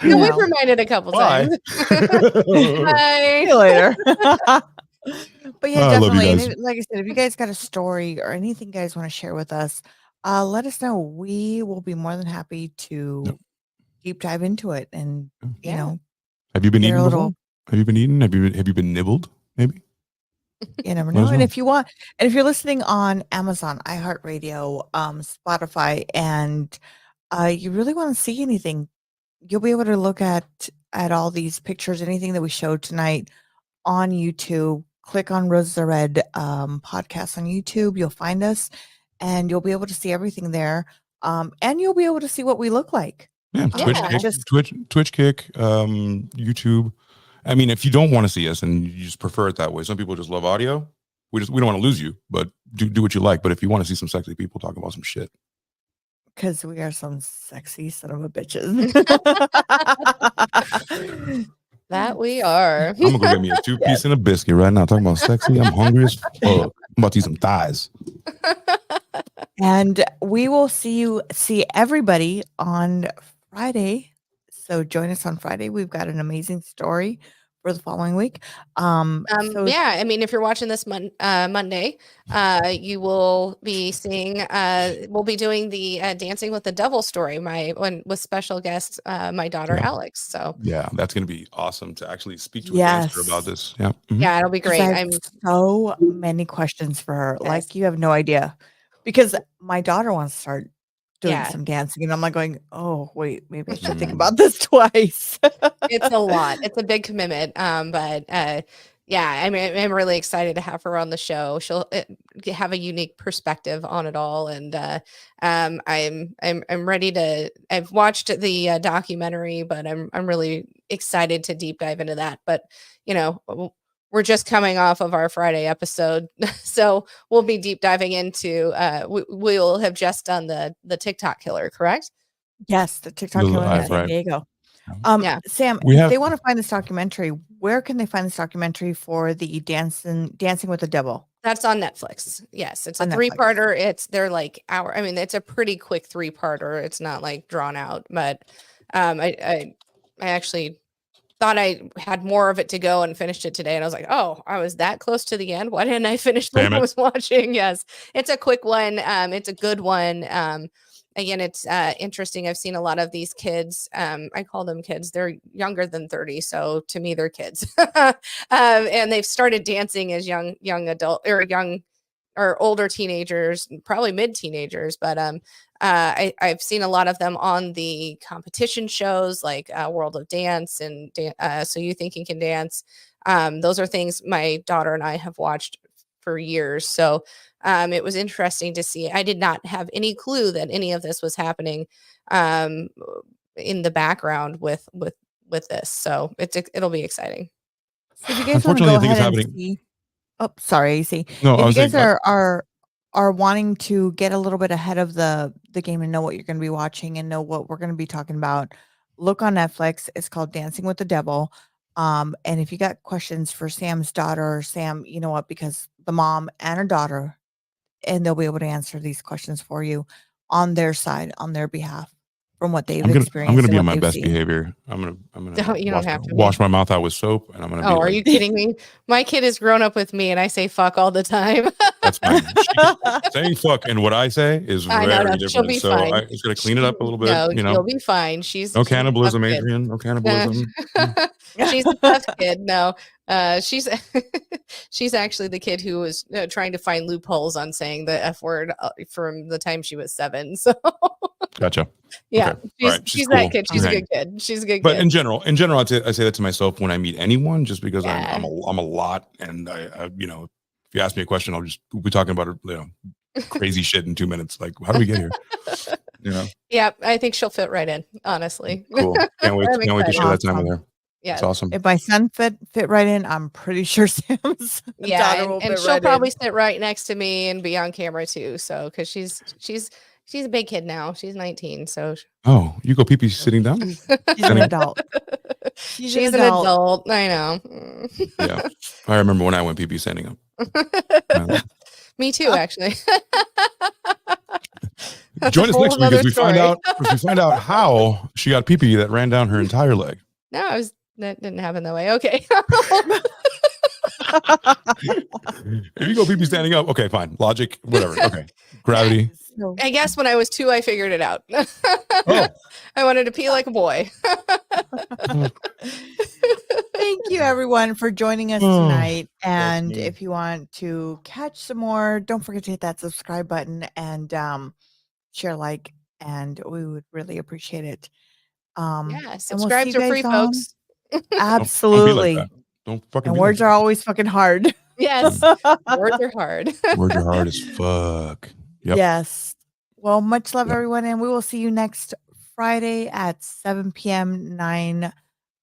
we've reminded a couple times. Bye. See you later. But yeah, definitely. And like I said, if you guys got a story or anything you guys want to share with us, let us know. We will be more than happy to deep dive into it. And you know, have you been eating before? Have you been eating? Have you been nibbled? Maybe. You never know. And if you want, and if you're listening on Amazon, iHeartRadio, Spotify, and you really want to see anything, you'll be able to look at all these pictures, anything that we showed tonight on YouTube. Click on Roses Are Red podcast on YouTube. You'll find us, and you'll be able to see everything there. And you'll be able to see what we look like. Yeah, Twitch Kick, YouTube. I mean, if you don't want to see us and you just prefer it that way, some people just love audio. We don't want to lose you, but do what you like. But if you want to see some sexy people talking about some shit. Because we are some sexy son of a bitches. That we are. I'm gonna go get me a 2-piece and a biscuit right now. Talking about sexy. I'm hungry as fuck. I'm about to eat some thighs. And we will see everybody on Friday. So join us on Friday. We've got an amazing story for the following week. I mean, if you're watching this Monday, you will be seeing. We'll be doing the Dancing with the Devil story. With special guest, my daughter Alex. So yeah, that's gonna be awesome to actually speak to a dancer about this. Yeah, yeah, it'll be great. I have so many questions for her. Yes. Like you have no idea, because my daughter wants to start doing some dancing, and I'm like going, oh wait, maybe I should think about this twice. It's a lot. It's a big commitment. But I mean, I'm really excited to have her on the show. She'll have a unique perspective on it all, and I'm ready to. I've watched the documentary, but I'm really excited to deep dive into that. But we're just coming off of our Friday episode, so we'll be deep diving into. We'll have just done the TikTok killer, correct? Yes, the TikTok killer in San Diego. Sam, if they want to find this documentary, where can they find this documentary for the Dancing with the Devil? That's on Netflix. Yes, it's a 3-parter. They're like hour. I mean, it's a pretty quick 3-parter. It's not like drawn out, but I actually thought I had more of it to go and finished it today. And I was like, oh, I was that close to the end. Why didn't I finish what I was watching? Yes. It's a quick one. It's a good one. Again, it's interesting. I've seen a lot of these kids. I call them kids. They're younger than 30. So to me, they're kids. And they've started dancing as young adult or older teenagers, probably mid-teenagers. But I've seen a lot of them on the competition shows like World of Dance and So You Think You Can Dance. Those are things my daughter and I have watched for years. So it was interesting to see. I did not have any clue that any of this was happening in the background with this. So it'll be exciting. So if you guys want to go ahead and see, oh, sorry, AC. No, if you guys are wanting to get a little bit ahead of the game and know what you're going to be watching and know what we're going to be talking about, look on Netflix. It's called Dancing with the Devil. And if you got questions for Sam's daughter, Sam, you know what? Because the mom and her daughter, and they'll be able to answer these questions for you on their side, on their behalf, from what they've experienced. I'm gonna be on my best behavior. I'm gonna wash my mouth out with soap, and I'm gonna. Oh, are you kidding me? My kid has grown up with me, and I say fuck all the time. That's fine. Saying fuck and what I say is very different. She'll be so fine. I just gotta clean it up a little bit. No, you know, you'll be fine. She's no cannibalism, Adrian. No cannibalism. She's a tough kid. No, she's actually the kid who was trying to find loopholes on saying the F word from the time she was 7. So gotcha. Yeah, okay. she's cool. that kid. She's a good kid. She's a good but kid. in general, I say that to myself when I meet anyone, just because I'm a lot, and I you know, if you ask me a question, we'll be talking about crazy shit in 2 minutes. Like, how do we get here? You know? Yeah, I think she'll fit right in. Honestly, cool. Can't wait to share that time with her. Yeah, it's awesome. If my son fit right in, I'm pretty sure Sam's daughter will fit and she'll right probably in. sit right next to me and be on camera too. So, because she's a big kid now. She's 19. So. Oh, you go pee sitting down? She's an adult. She's an adult. I know. Yeah, I remember when I went pee standing up. Me too, actually. Join us next week as we find out how she got pee that ran down her entire leg. No, that didn't happen that way. Okay. If you go pee standing up, okay, fine. Logic, whatever. Okay. Gravity. I guess when I was 2, I figured it out. Oh. I wanted to pee like a boy. Thank you, everyone, for joining us tonight. And if you want to catch some more, don't forget to hit that subscribe button and share, like, and we would really appreciate it. Subscribes are free, folks. Absolutely. Don't fucking. And words are always fucking hard. Yes, words are hard. Words are hard as fuck. Yep. Yes. Well, much love, everyone, and we will see you next Friday at 7 p.m. 9.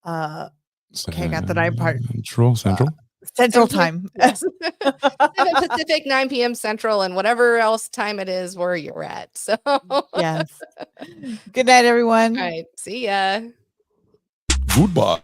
Okay, I got the 9 part. Central time. Yes. 7 Pacific, 9 p.m. Central, and whatever else time it is where you're at. So yes. Good night, everyone. All right. See ya. Goodbye.